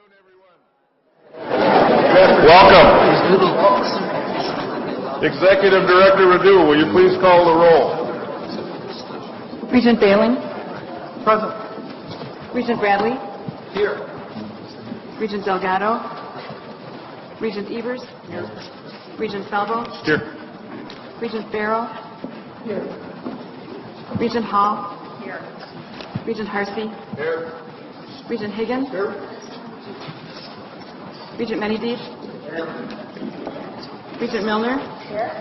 afternoon, everyone. Welcome. Executive Director Radu, will you please call the roll? Regent Baling. Present. Regent Bradley. Here. Regent Delgado. Regent Evers. Here. Regent Falbo. Here. Regent Farrell. Here. Regent Hall. Here. Regent Harsey. Here. Regent Higgins. Here. Regent Menydeep. Here. Regent Milner. Here.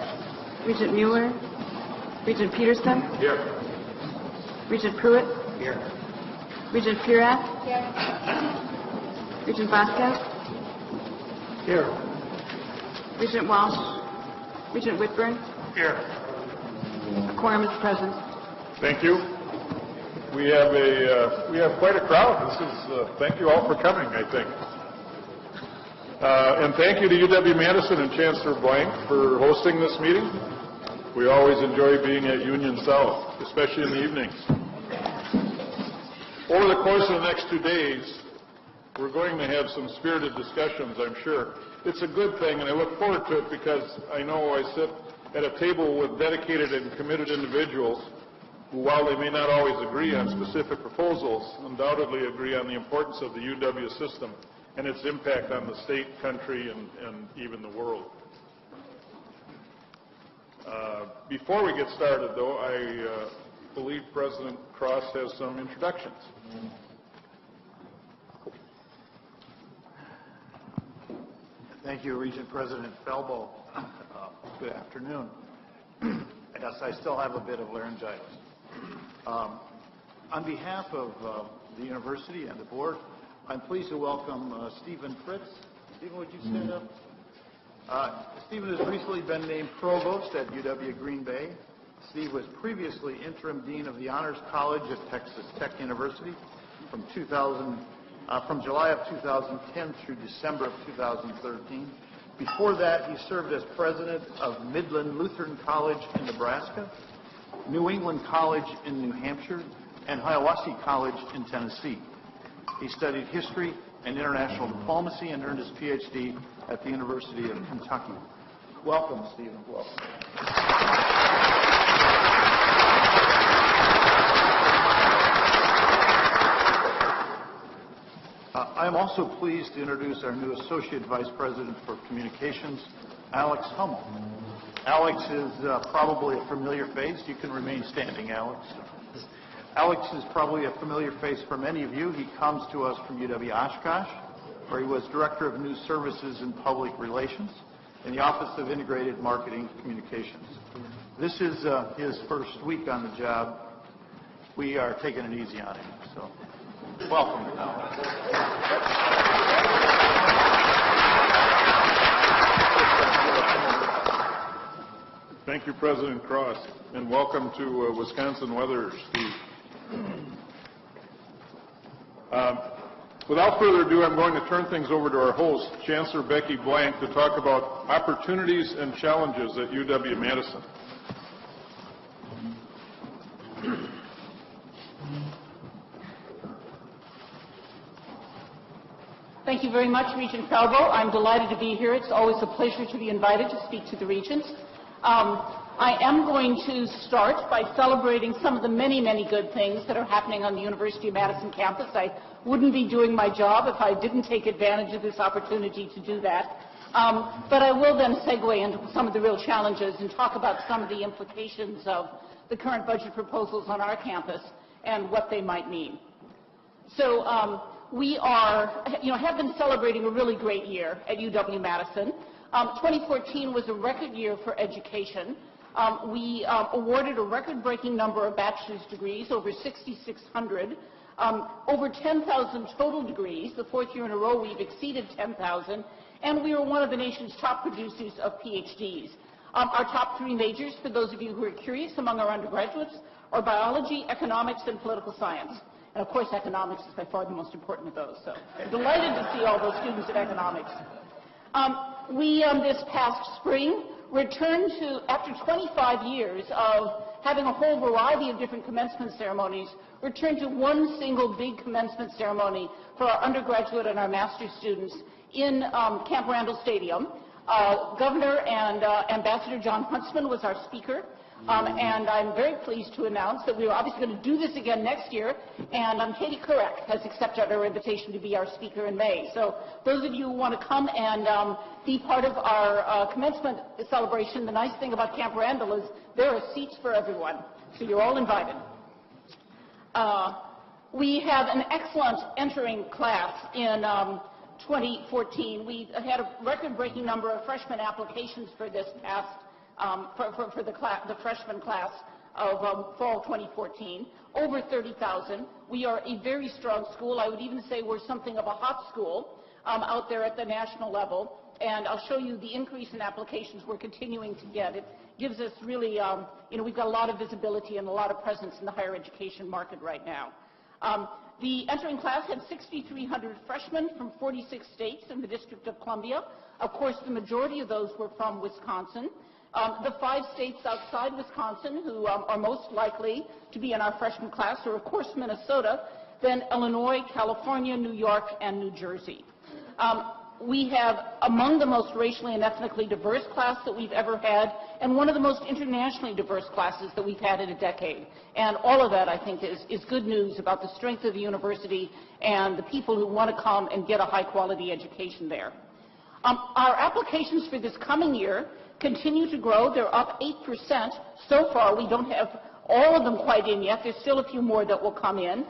Regent Mueller. Regent Peterson. Here. Regent Pruitt. Here. Regent Purath. Here. Regent Vasquez. Here. Regent Walsh. Regent Whitburn. Here. A quorum is present. Thank you. We have quite a crowd. Thank you all for coming, I think. And thank you to UW-Madison and Chancellor Blank for hosting this meeting. We always enjoy being at Union South, especially in the evenings. Over the course of the next 2 days, we're going to have some spirited discussions, I'm sure. It's a good thing, and I look forward to it because I know I sit at a table with dedicated and committed individuals who, while they may not always agree on specific proposals, undoubtedly agree on the importance of the UW system and its impact on the state, country, and even the world. Before we get started, though, I believe President Cross has some introductions. Thank you, Regent President Falbo. Good afternoon. Yes, I still have a bit of laryngitis. On behalf of the university and the board, I'm pleased to welcome Stephen Fritz. Stephen, would you stand up? Stephen has recently been named provost at UW Green Bay. Steve was previously interim dean of the Honors College at Texas Tech University from July of 2010 through December of 2013. Before that, he served as president of Midland Lutheran College in Nebraska, New England College in New Hampshire, and Hiawassee College in Tennessee. He studied history and international diplomacy and earned his PhD at the University of Kentucky. Welcome, Stephen. Welcome. I am also pleased to introduce our new Associate Vice President for Communications, Alex Hummel. Alex is probably a familiar face. You can remain standing, Alex. Alex is probably a familiar face for many of you. He comes to us from UW-Oshkosh, where he was Director of News Services and Public Relations in the Office of Integrated Marketing Communications. This is his first week on the job. We are taking it easy on him, so welcome, Alex. Thank you, President Cross, and welcome to Wisconsin weather, Steve. Without further ado, I'm going to turn things over to our host, Chancellor Rebecca Blank, to talk about opportunities and challenges at UW-Madison. Thank you very much, Regent Falbo. I'm delighted to be here. It's always a pleasure to be invited to speak to the Regents. I am going to start by celebrating some of the many, many good things that are happening on the University of Madison campus. I wouldn't be doing my job if I didn't take advantage of this opportunity to do that. But I will then segue into some of the real challenges and talk about some of the implications of the current budget proposals on our campus and what they might mean. So we have been celebrating a really great year at UW-Madison. 2014 was a record year for education. We awarded a record-breaking number of bachelor's degrees, over 6,600, over 10,000 total degrees. The fourth year in a row we've exceeded 10,000, and we are one of the nation's top producers of PhDs. Our top three majors, for those of you who are curious, among our undergraduates, are biology, economics, and political science. And of course, economics is by far the most important of those, so I'm delighted to see all those students in economics. We, this past spring, returned to, after 25 years of having a whole variety of different commencement ceremonies, we're turned to one single big commencement ceremony for our undergraduate and our master's students in Camp Randall Stadium. Governor and Ambassador John Huntsman was our speaker. And I'm very pleased to announce that we are obviously going to do this again next year, and Katie Kurek has accepted our invitation to be our speaker in May. So those of you who want to come and be part of our commencement celebration, the nice thing about Camp Randall is there are seats for everyone, so you're all invited. We have an excellent entering class in 2014. We had a record-breaking number of freshman applications for this past for the freshman class of fall 2014, over 30,000. We are a very strong school. I would even say we're something of a hot school out there at the national level, and I'll show you the increase in applications we're continuing to get. It gives us really, we've got a lot of visibility and a lot of presence in the higher education market right now. The entering class had 6,300 freshmen from 46 states in the District of Columbia. Of course, the majority of those were from Wisconsin. The 5 states outside Wisconsin who are most likely to be in our freshman class are, of course, Minnesota, then Illinois, California, New York, and New Jersey. We have among the most racially and ethnically diverse class that we've ever had, and one of the most internationally diverse classes that we've had in a decade. And all of that, I think, is good news about the strength of the university and the people who want to come and get a high-quality education there. Our applications for this coming year continue to grow. They're up 8% so far. We don't have all of them quite in yet. There's still a few more that will come in.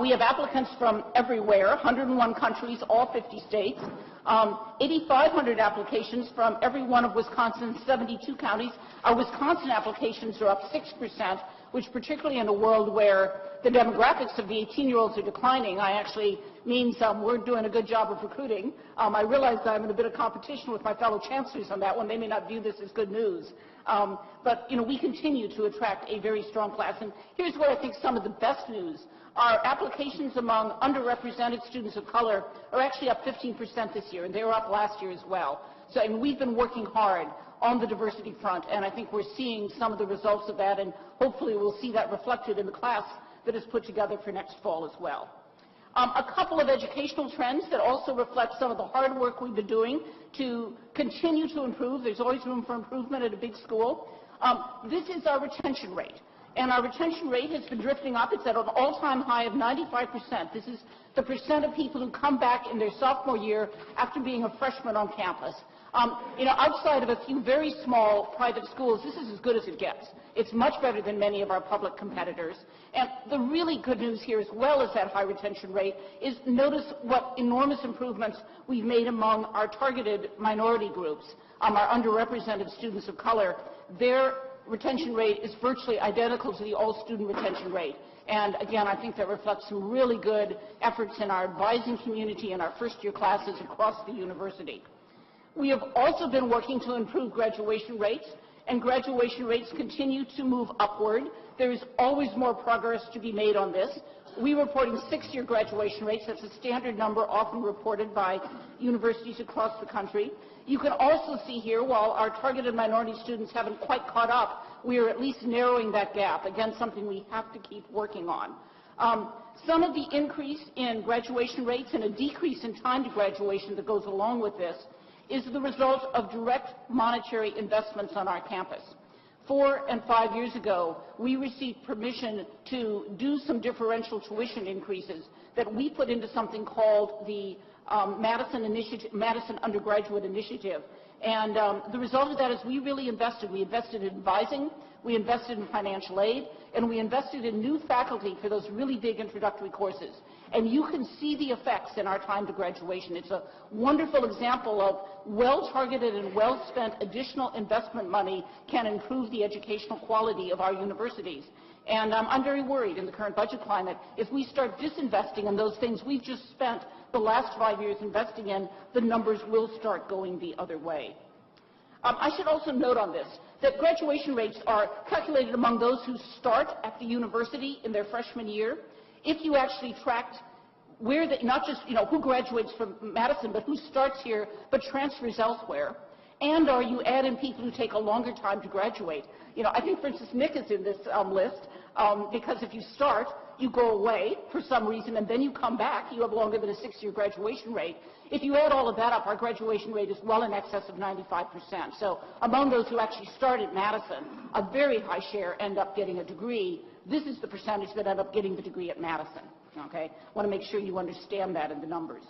We have applicants from everywhere, 101 countries, all 50 states. 8,500 applications from every one of Wisconsin's 72 counties. Our Wisconsin applications are up 6%, which particularly in a world where the demographics of the 18-year-olds are declining, actually means we're doing a good job of recruiting. I realize that I'm in a bit of competition with my fellow chancellors on that one. They may not view this as good news. But we continue to attract a very strong class. And here's where I think some of the best news. Our applications among underrepresented students of color are actually up 15% this year, and they were up last year as well. So we've been working hard on the diversity front, and I think we're seeing some of the results of that, and hopefully we'll see that reflected in the class that is put together for next fall as well. A couple of educational trends that also reflect some of the hard work we've been doing to continue to improve. There's always room for improvement at a big school. This is our retention rate. And our retention rate has been drifting up. It's at an all-time high of 95%. This is the percent of people who come back in their sophomore year after being a freshman on campus. Outside of a few very small private schools, this is as good as it gets. It's much better than many of our public competitors. And the really good news here, as well as that high retention rate, is notice what enormous improvements we've made among our targeted minority groups, our underrepresented students of color. Their retention rate is virtually identical to the all-student retention rate. And again, I think that reflects some really good efforts in our advising community and our first-year classes across the university. We have also been working to improve graduation rates, and graduation rates continue to move upward. There is always more progress to be made on this. We're reporting 6-year graduation rates. That's a standard number often reported by universities across the country. You can also see here, while our targeted minority students haven't quite caught up, we are at least narrowing that gap. Again, something we have to keep working on. Some of the increase in graduation rates and a decrease in time to graduation that goes along with this is the result of direct monetary investments on our campus. 4 and 5 years ago, we received permission to do some differential tuition increases that we put into something called the Madison Undergraduate Initiative. And the result of that is we really invested. We invested in advising, we invested in financial aid, and we invested in new faculty for those really big introductory courses. And you can see the effects in our time to graduation. It's a wonderful example of well-targeted and well-spent additional investment money can improve the educational quality of our universities. And I'm very worried in the current budget climate, if we start disinvesting in those things we've just spent the last 5 years investing in, the numbers will start going the other way. I should also note on this that graduation rates are calculated among those who start at the university in their freshman year. If you actually tracked where not just who graduates from Madison, but who starts here but transfers elsewhere, and or you add in people who take a longer time to graduate. You know, I think, for instance, Nick is in this list because if you start, you go away for some reason, and then you come back, you have longer than a 6-year graduation rate. If you add all of that up, our graduation rate is well in excess of 95%. So among those who actually start at Madison, a very high share end up getting a degree. This is the percentage that end up getting the degree at Madison. Okay? I want to make sure you understand that in the numbers.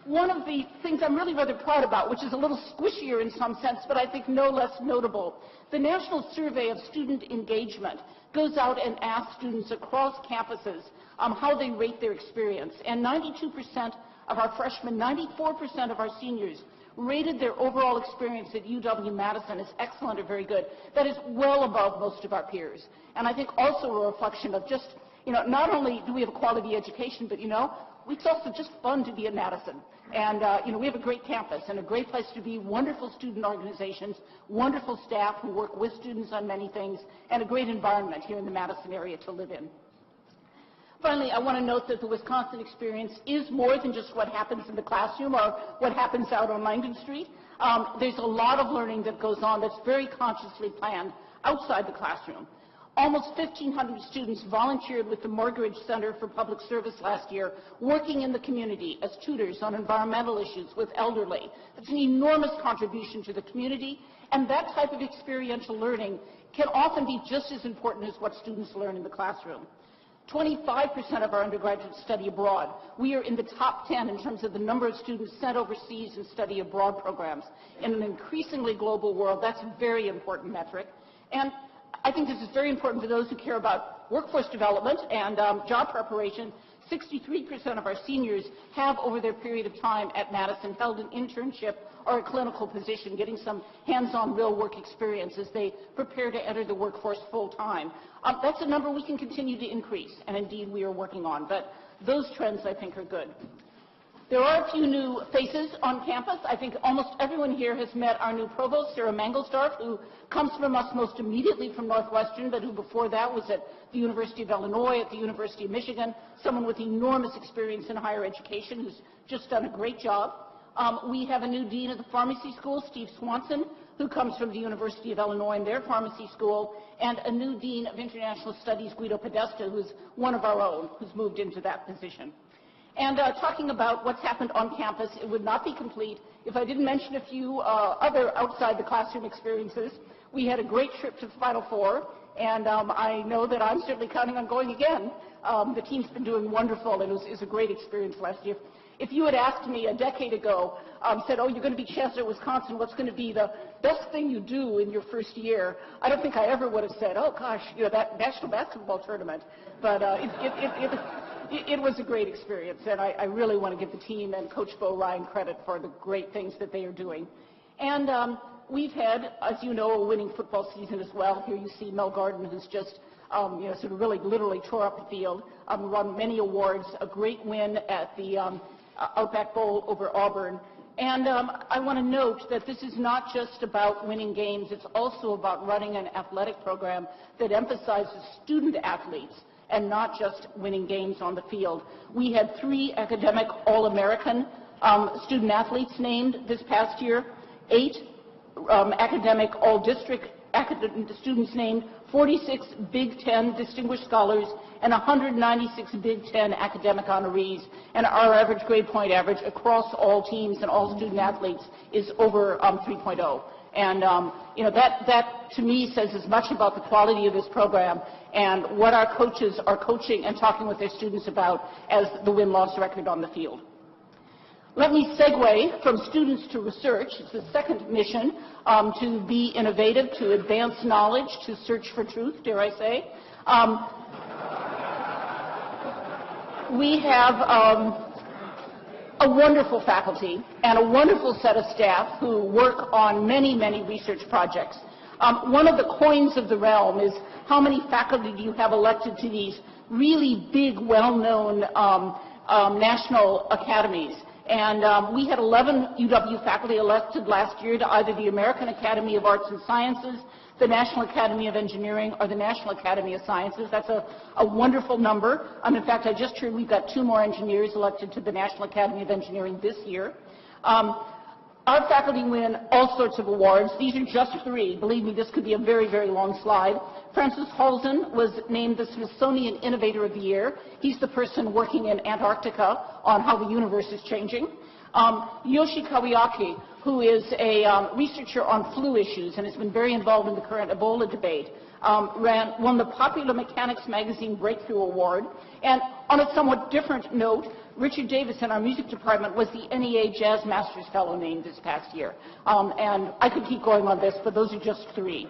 One of the things I'm really rather proud about, which is a little squishier in some sense, but I think no less notable, the National Survey of Student Engagement goes out and asks students across campuses how they rate their experience. And 92% of our freshmen, 94% of our seniors rated their overall experience at UW-Madison as excellent or very good. That is well above most of our peers. And I think also a reflection of just, you know, not only do we have a quality education, but, you know, it's also just fun to be at Madison. And, you know, we have a great campus and a great place to be, wonderful student organizations, wonderful staff who work with students on many things, and a great environment here in the Madison area to live in. Finally, I want to note that the Wisconsin experience is more than just what happens in the classroom or what happens out on Langdon Street. There's a lot of learning that goes on that's very consciously planned outside the classroom. Almost 1,500 students volunteered with the Morgridge Center for Public Service last year, working in the community as tutors on environmental issues with elderly. That's an enormous contribution to the community, and that type of experiential learning can often be just as important as what students learn in the classroom. 25% of our undergraduates study abroad. We are in the top 10 in terms of the number of students sent overseas in study abroad programs. In an increasingly global world, that's a very important metric. And I think this is very important for those who care about workforce development and job preparation. 63% of our seniors have, over their period of time at Madison, held an internship or a clinical position, getting some hands-on real work experience as they prepare to enter the workforce full-time. That's a number we can continue to increase, and indeed we are working on, but those trends, I think, are good. There are a few new faces on campus. I think almost everyone here has met our new provost, Sarah Mangelsdorf, who comes from us most immediately from Northwestern, but who before that was at the University of Illinois, at the University of Michigan, someone with enormous experience in higher education who's just done a great job. We have a new dean of the pharmacy school, Steve Swanson, who comes from the University of Illinois and their pharmacy school, and a new dean of international studies, Guido Podesta, who's one of our own, who's moved into that position. And talking about what's happened on campus, it would not be complete if I didn't mention a few other outside the classroom experiences. We had a great trip to the Final Four, and I know that I'm certainly counting on going again. The team's been doing wonderful, and it was a great experience last year. If you had asked me a decade ago, said, oh, you're going to be Chancellor of Wisconsin, what's going to be the best thing you do in your first year? I don't think I ever would have said, oh, gosh, you know, that national basketball tournament. But it was a great experience, and I really want to give the team and Coach Bo Ryan credit for the great things that they are doing. And we've had, as you know, a winning football season as well. Here you see Mel Garden, who's just you know, sort of really literally tore up the field, won many awards, a great win at the Outback Bowl over Auburn. And I want to note that this is not just about winning games, it's also about running an athletic program that emphasizes student athletes and not just winning games on the field. We had 3 academic All-American student athletes named this past year, 8 academic All-District students named, 46 Big Ten Distinguished Scholars, and 196 Big Ten academic honorees. And our average grade point average across all teams and all student athletes is over 3.0. And you know, that to me says as much about the quality of this program and what our coaches are coaching and talking with their students about as the win-loss record on the field. Let me segue from students to research. It's the second mission, to be innovative, to advance knowledge, to search for truth, dare I say. We have a wonderful faculty and a wonderful set of staff who work on many, many research projects. One of the coins of the realm is how many faculty do you have elected to these really big, well-known national academies. And we had 11 UW faculty elected last year to either the American Academy of Arts and Sciences, the National Academy of Engineering, or the National Academy of Sciences. That's a wonderful number. In fact, I just heard we've got 2 more engineers elected to the National Academy of Engineering this year. Our faculty win all sorts of awards. These are just three. Believe me, this could be a very, very long slide. Francis Halzen was named the Smithsonian Innovator of the Year. He's the person working in Antarctica on how the universe is changing. Yoshi Kawayaki, who is a researcher on flu issues and has been very involved in the current Ebola debate, won the Popular Mechanics Magazine Breakthrough Award. And on a somewhat different note, Richard Davis in our music department was the NEA Jazz Masters Fellow named this past year. And I could keep going on this, but those are just three.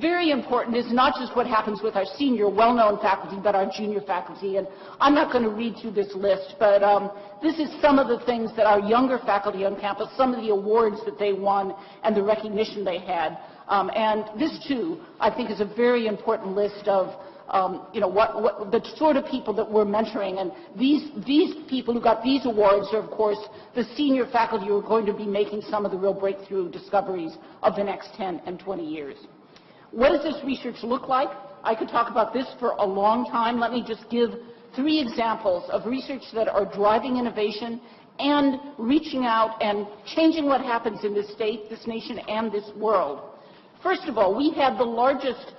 Very important is not just what happens with our senior, well-known faculty, but our junior faculty. And I'm not going to read through this list, but this is some of the things that our younger faculty on campus, some of the awards that they won and the recognition they had. And this, too, I think is a very important list of what the sort of people that we're mentoring. And these people who got these awards are, of course, the senior faculty who are going to be making some of the real breakthrough discoveries of the next 10 and 20 years. What does this research look like? I could talk about this for a long time. Let me just give three examples of research that are driving innovation and reaching out and changing what happens in this state, this nation, and this world. First of all, we had the largest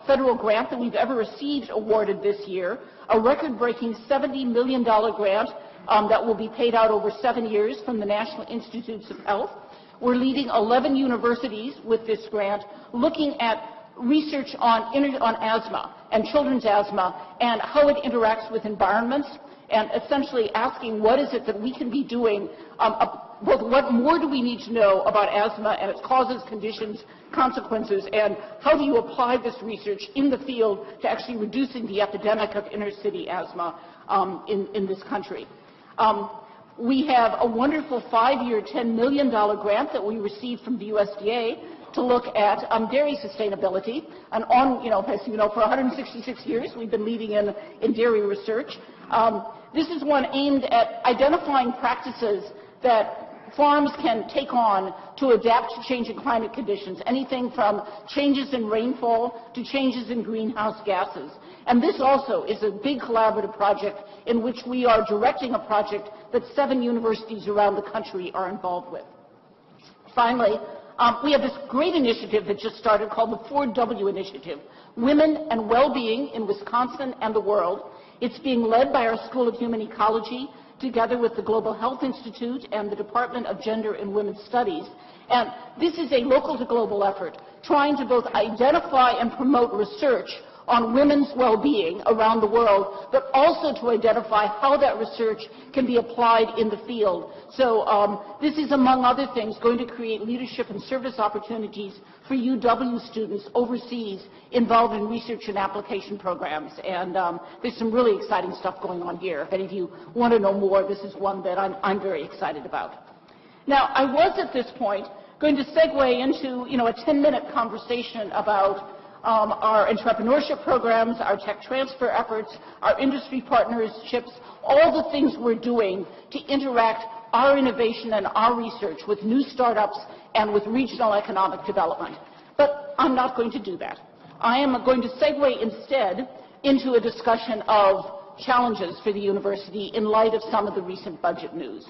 federal grant that we've ever received awarded this year, a record-breaking $70 million grant that will be paid out over 7 years from the National Institutes of Health. We're leading 11 universities with this grant, looking at research on asthma and children's asthma and how it interacts with environments, and essentially asking what is it that we can be doing, what more do we need to know about asthma and its causes, conditions, consequences, and how do you apply this research in the field to actually reducing the epidemic of inner-city asthma in this country. We have a wonderful 5-year, $10 million grant that we received from the USDA to look at dairy sustainability. And as you know, for 166 years, we've been leading in dairy research. This is one aimed at identifying practices that farms can take on to adapt to changing climate conditions, anything from changes in rainfall to changes in greenhouse gases. And this also is a big collaborative project in which we are directing a project that 7 universities around the country are involved with. Finally, we have this great initiative that just started called the 4W Initiative, Women and Well-Being in Wisconsin and the World. It's being led by our School of Human Ecology, together with the Global Health Institute and the Department of Gender and Women's Studies. And this is a local to global effort trying to both identify and promote research on women's well-being around the world, but also to identify how that research can be applied in the field. So this is, among other things, going to create leadership and service opportunities for UW students overseas involved in research and application programs. And there's some really exciting stuff going on here. If any of you want to know more, this is one that I'm very excited about. Now, I was at this point going to segue into a 10-minute conversation about our entrepreneurship programs, our tech transfer efforts, our industry partnerships, all the things we're doing to interact our innovation and our research with new startups and with regional economic development. But I'm not going to do that. I am going to segue instead into a discussion of challenges for the university in light of some of the recent budget news.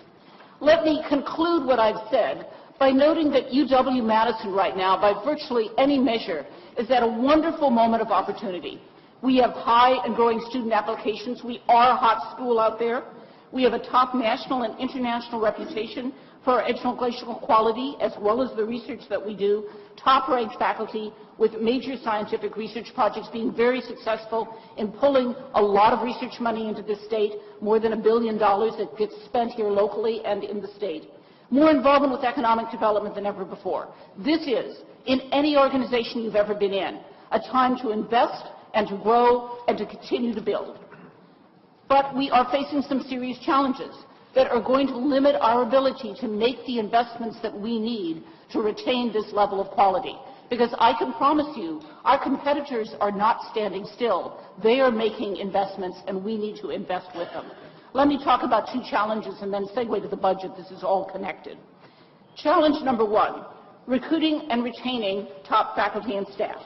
Let me conclude what I've said by noting that UW-Madison right now, by virtually any measure, is at a wonderful moment of opportunity. We have high and growing student applications. We are a hot school out there. We have a top national and international reputation for our educational quality, as well as the research that we do. Top-ranked faculty with major scientific research projects, being very successful in pulling a lot of research money into the state, more than $1 billion that gets spent here locally and in the state. More involvement with economic development than ever before. This is, in any organization you've ever been in, a time to invest and to grow and to continue to build. But we are facing some serious challenges that are going to limit our ability to make the investments that we need to retain this level of quality. Because I can promise you, our competitors are not standing still. They are making investments, and we need to invest with them. Let me talk about 2 challenges and then segue to the budget. This is all connected. Challenge number 1, recruiting and retaining top faculty and staff.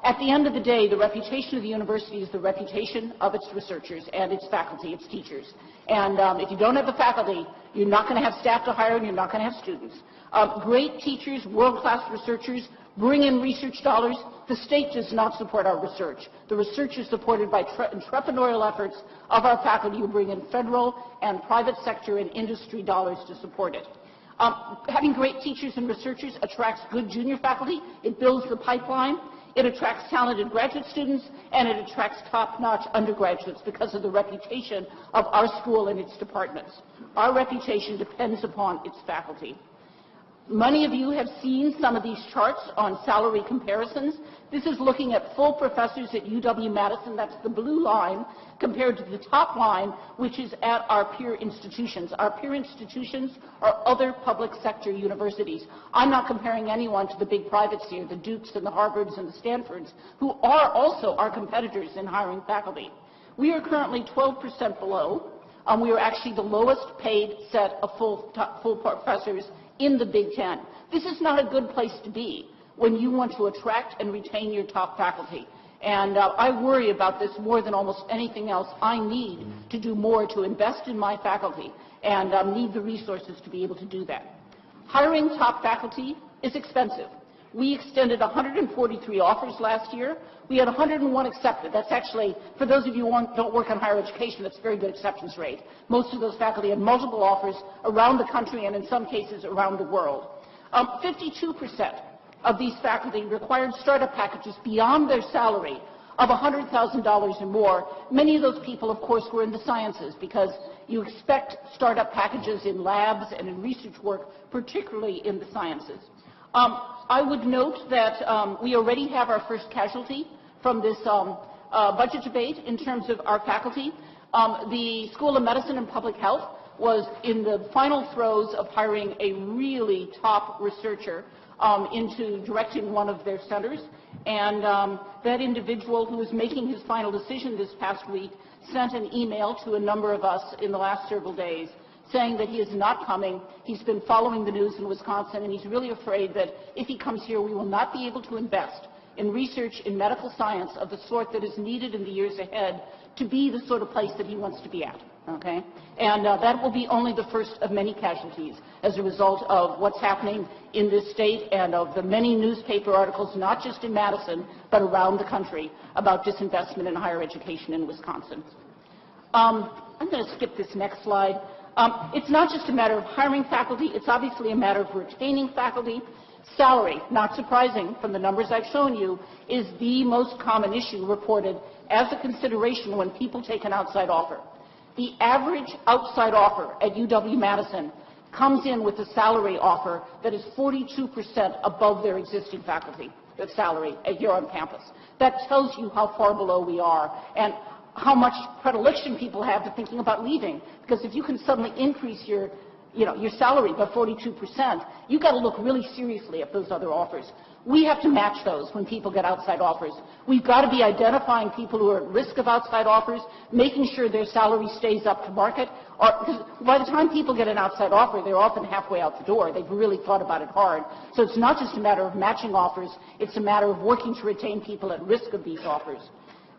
At the end of the day, the reputation of the university is the reputation of its researchers and its faculty, its teachers. And if you don't have the faculty, you're not going to have staff to hire and you're not going to have students. Great teachers, world-class researchers, bring in research dollars. The state does not support our research. The research is supported by entrepreneurial efforts of our faculty who bring in federal and private sector and industry dollars to support it. Having great teachers and researchers attracts good junior faculty. It builds the pipeline. It attracts talented graduate students, and it attracts top-notch undergraduates because of the reputation of our school and its departments. Our reputation depends upon its faculty. Many of you have seen some of these charts on salary comparisons. This is looking at full professors at UW-Madison, that's the blue line, compared to the top line, which is at our peer institutions. Our peer institutions are other public sector universities. I'm not comparing anyone to the big privates here, the Dukes and the Harvards and the Stanfords, who are also our competitors in hiring faculty. We are currently 12% below. We are actually the lowest paid set of full professors in the Big Ten. This is not a good place to be when you want to attract and retain your top faculty. And I worry about this more than almost anything else. I need to do more to invest in my faculty and need the resources to be able to do that. Hiring top faculty is expensive. We extended 143 offers last year. We had 101 accepted. That's actually, for those of you who don't work on higher education, that's a very good acceptance rate. Most of those faculty had multiple offers around the country and in some cases around the world. 52% of these faculty required startup packages beyond their salary of $100,000 or more. Many of those people, of course, were in the sciences because you expect startup packages in labs and in research work, particularly in the sciences. I would note that we already have our first casualty from this budget debate in terms of our faculty. The School of Medicine and Public Health was in the final throes of hiring a really top researcher into directing one of their centers. And that individual who was making his final decision this past week sent an email to a number of us in the last several days saying that he is not coming. He's been following the news in Wisconsin, and he's really afraid that if he comes here, we will not be able to invest in research in medical science of the sort that is needed in the years ahead to be the sort of place that he wants to be at. Okay? And that will be only the first of many casualties as a result of what's happening in this state and of the many newspaper articles, not just in Madison, but around the country, about disinvestment in higher education in Wisconsin. I'm going to skip this next slide. It's not just a matter of hiring faculty, it's obviously a matter of retaining faculty. Salary, not surprising from the numbers I've shown you, is the most common issue reported as a consideration when people take an outside offer. The average outside offer at UW-Madison comes in with a salary offer that is 42% above their existing faculty salary here on campus. That tells you how far below we are and how much predilection people have to thinking about leaving. Because if you can suddenly increase your salary by 42%, you've got to look really seriously at those other offers. We have to match those when people get outside offers. We've got to be identifying people who are at risk of outside offers, making sure their salary stays up to market. Because by the time people get an outside offer, they're often halfway out the door. They've really thought about it hard. So it's not just a matter of matching offers. It's a matter of working to retain people at risk of these offers.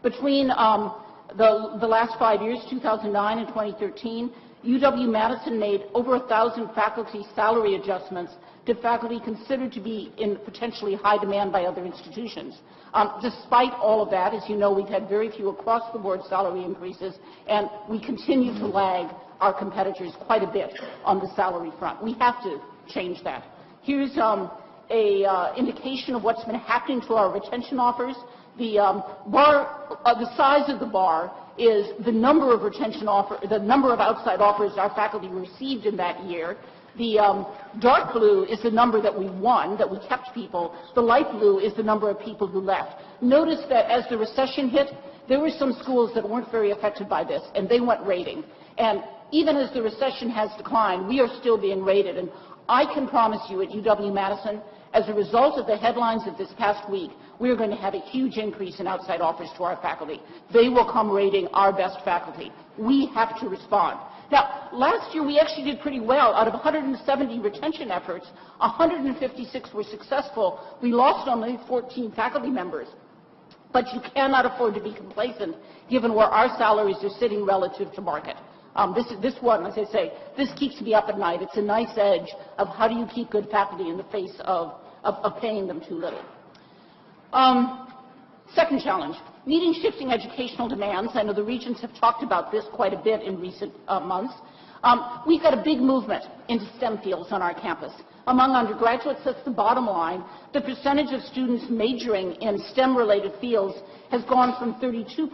Between the last 5 years, 2009 and 2013, UW-Madison made over 1,000 faculty salary adjustments to faculty considered to be in potentially high demand by other institutions. Despite all of that, as you know, we've had very few across-the-board salary increases, and we continue to lag our competitors quite a bit on the salary front. We have to change that. Here's an indication of what's been happening to our retention offers. The size of the bar is the number of the number of outside offers our faculty received in that year. The dark blue is the number that we won, that we kept people. The light blue is the number of people who left. Notice that as the recession hit, there were some schools that weren't very affected by this, and they went rating. And even as the recession has declined, we are still being rated. And I can promise you at UW-Madison, as a result of the headlines of this past week, we are going to have a huge increase in outside offers to our faculty. They will come rating our best faculty. We have to respond. Now, last year we actually did pretty well. Out of 170 retention efforts, 156 were successful. We lost only 14 faculty members. but you cannot afford to be complacent given where our salaries are sitting relative to market. This one, as I say, this keeps me up at night. It's a nice edge of how do you keep good faculty in the face of paying them too little. Second challenge, meeting shifting educational demands. I know the Regents have talked about this quite a bit in recent months. We've got a big movement into STEM fields on our campus. Among undergraduates, that's the bottom line. The percentage of students majoring in STEM-related fields has gone from 32%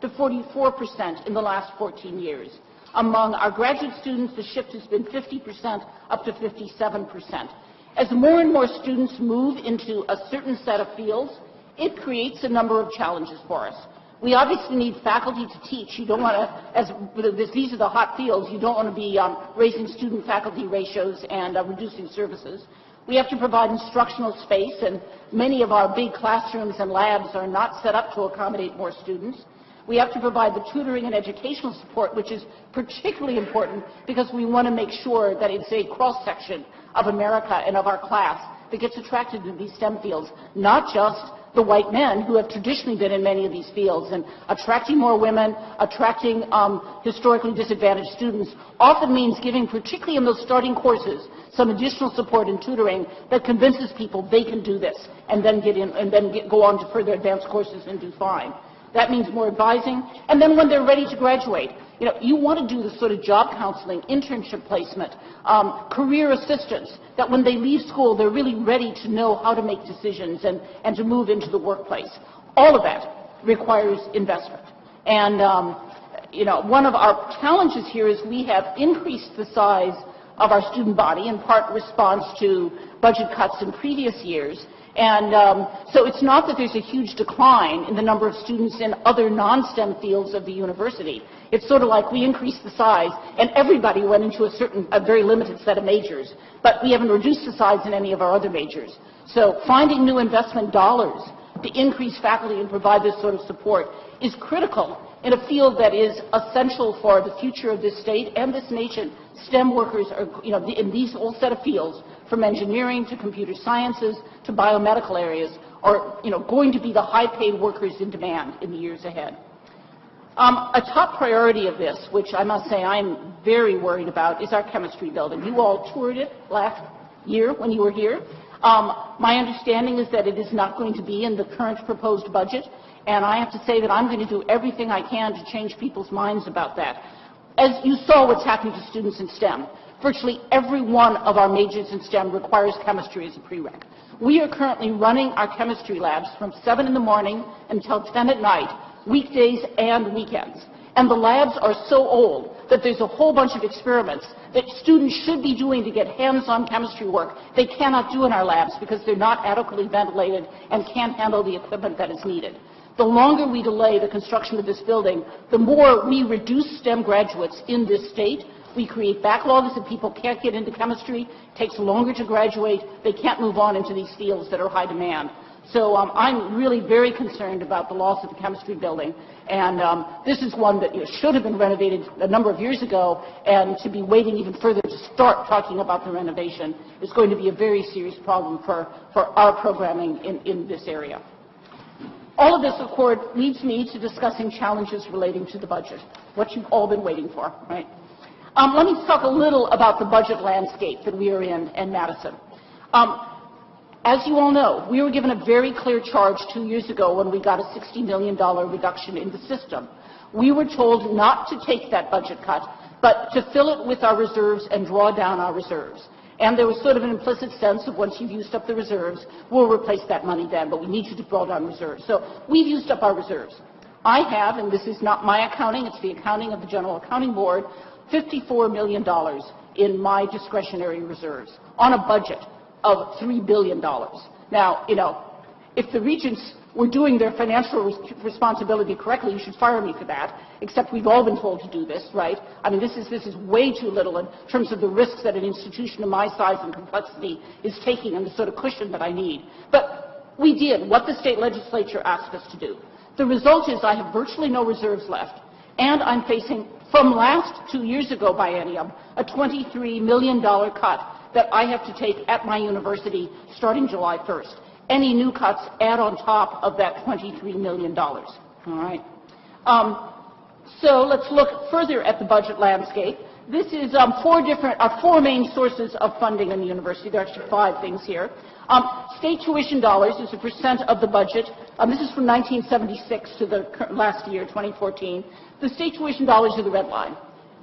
to 44% in the last 14 years. Among our graduate students, the shift has been 50% up to 57%. As more and more students move into a certain set of fields, it creates a number of challenges for us. We obviously need faculty to teach. You don't want to, these are the hot fields, you don't want to be raising student-faculty ratios and reducing services. We have to provide instructional space, and many of our big classrooms and labs are not set up to accommodate more students. We have to provide the tutoring and educational support, which is particularly important because we want to make sure that it's a cross-section of America and of our class that gets attracted to these STEM fields, not just the white men who have traditionally been in many of these fields, and attracting more women, attracting historically disadvantaged students often means giving, particularly in those starting courses, some additional support and tutoring that convinces people they can do this and then go on to further advanced courses and do fine. That means more advising, and then when they're ready to graduate, you want to do the sort of job counseling, internship placement, career assistance, that when they leave school, they're really ready to know how to make decisions and to move into the workplace. All of that requires investment. And, one of our challenges here is we have increased the size of our student body, in part response to budget cuts in previous years. And so it's not that there's a huge decline in the number of students in other non-STEM fields of the university. It's sort of like we increased the size and everybody went into a very limited set of majors, but we haven't reduced the size in any of our other majors. So finding new investment dollars to increase faculty and provide this sort of support is critical in a field that is essential for the future of this state and this nation. STEM workers are, in these whole set of fields, from engineering to computer sciences to biomedical areas, are, going to be the high-paid workers in demand in the years ahead. A top priority of this, which I must say I'm very worried about, is our chemistry building. You all toured it last year when you were here. My understanding is that it is not going to be in the current proposed budget, and I have to say that I'm going to do everything I can to change people's minds about that. As you saw what's happening to students in STEM, virtually every one of our majors in STEM requires chemistry as a prereq. We are currently running our chemistry labs from 7 in the morning until 10 at night, weekdays and weekends. And the labs are so old that there's a whole bunch of experiments that students should be doing to get hands-on chemistry work they cannot do in our labs because they're not adequately ventilated and can't handle the equipment that is needed. The longer we delay the construction of this building, the more we reduce STEM graduates in this state. We create backlogs that people can't get into chemistry. It takes longer to graduate. They can't move on into these fields that are high demand. So I'm really very concerned about the loss of the chemistry building. And this is one that should have been renovated a number of years ago, and to be waiting even further to start talking about the renovation is going to be a very serious problem for our programming in this area. All of this, of course, leads me to discussing challenges relating to the budget, what you've all been waiting for, right? Let me talk a little about the budget landscape that we are in Madison. As you all know, we were given a very clear charge 2 years ago when we got a $60 million reduction in the system. We were told not to take that budget cut, but to fill it with our reserves and draw down our reserves. And there was sort of an implicit sense of once you've used up the reserves, we'll replace that money then, but we need you to draw down reserves. So we've used up our reserves. I have, and this is not my accounting, it's the accounting of the General Accounting Board, $54 million in my discretionary reserves on a budget of $3 billion. Now, if the Regents were doing their financial responsibility correctly, you should fire me for that, except we've all been told to do this, right? I mean, this is way too little in terms of the risks that an institution of my size and complexity is taking and the sort of cushion that I need. But we did what the state legislature asked us to do. The result is I have virtually no reserves left, and I'm facing, from last 2 years ago biennium, a $23 million cut that I have to take at my university starting July 1st. Any new cuts add on top of that $23 million. All right. So let's look further at the budget landscape. This is four main sources of funding in the university. There are actually 5 things here. State tuition dollars is a percent of the budget. This is from 1976 to the last year, 2014. The state tuition dollars are the red line.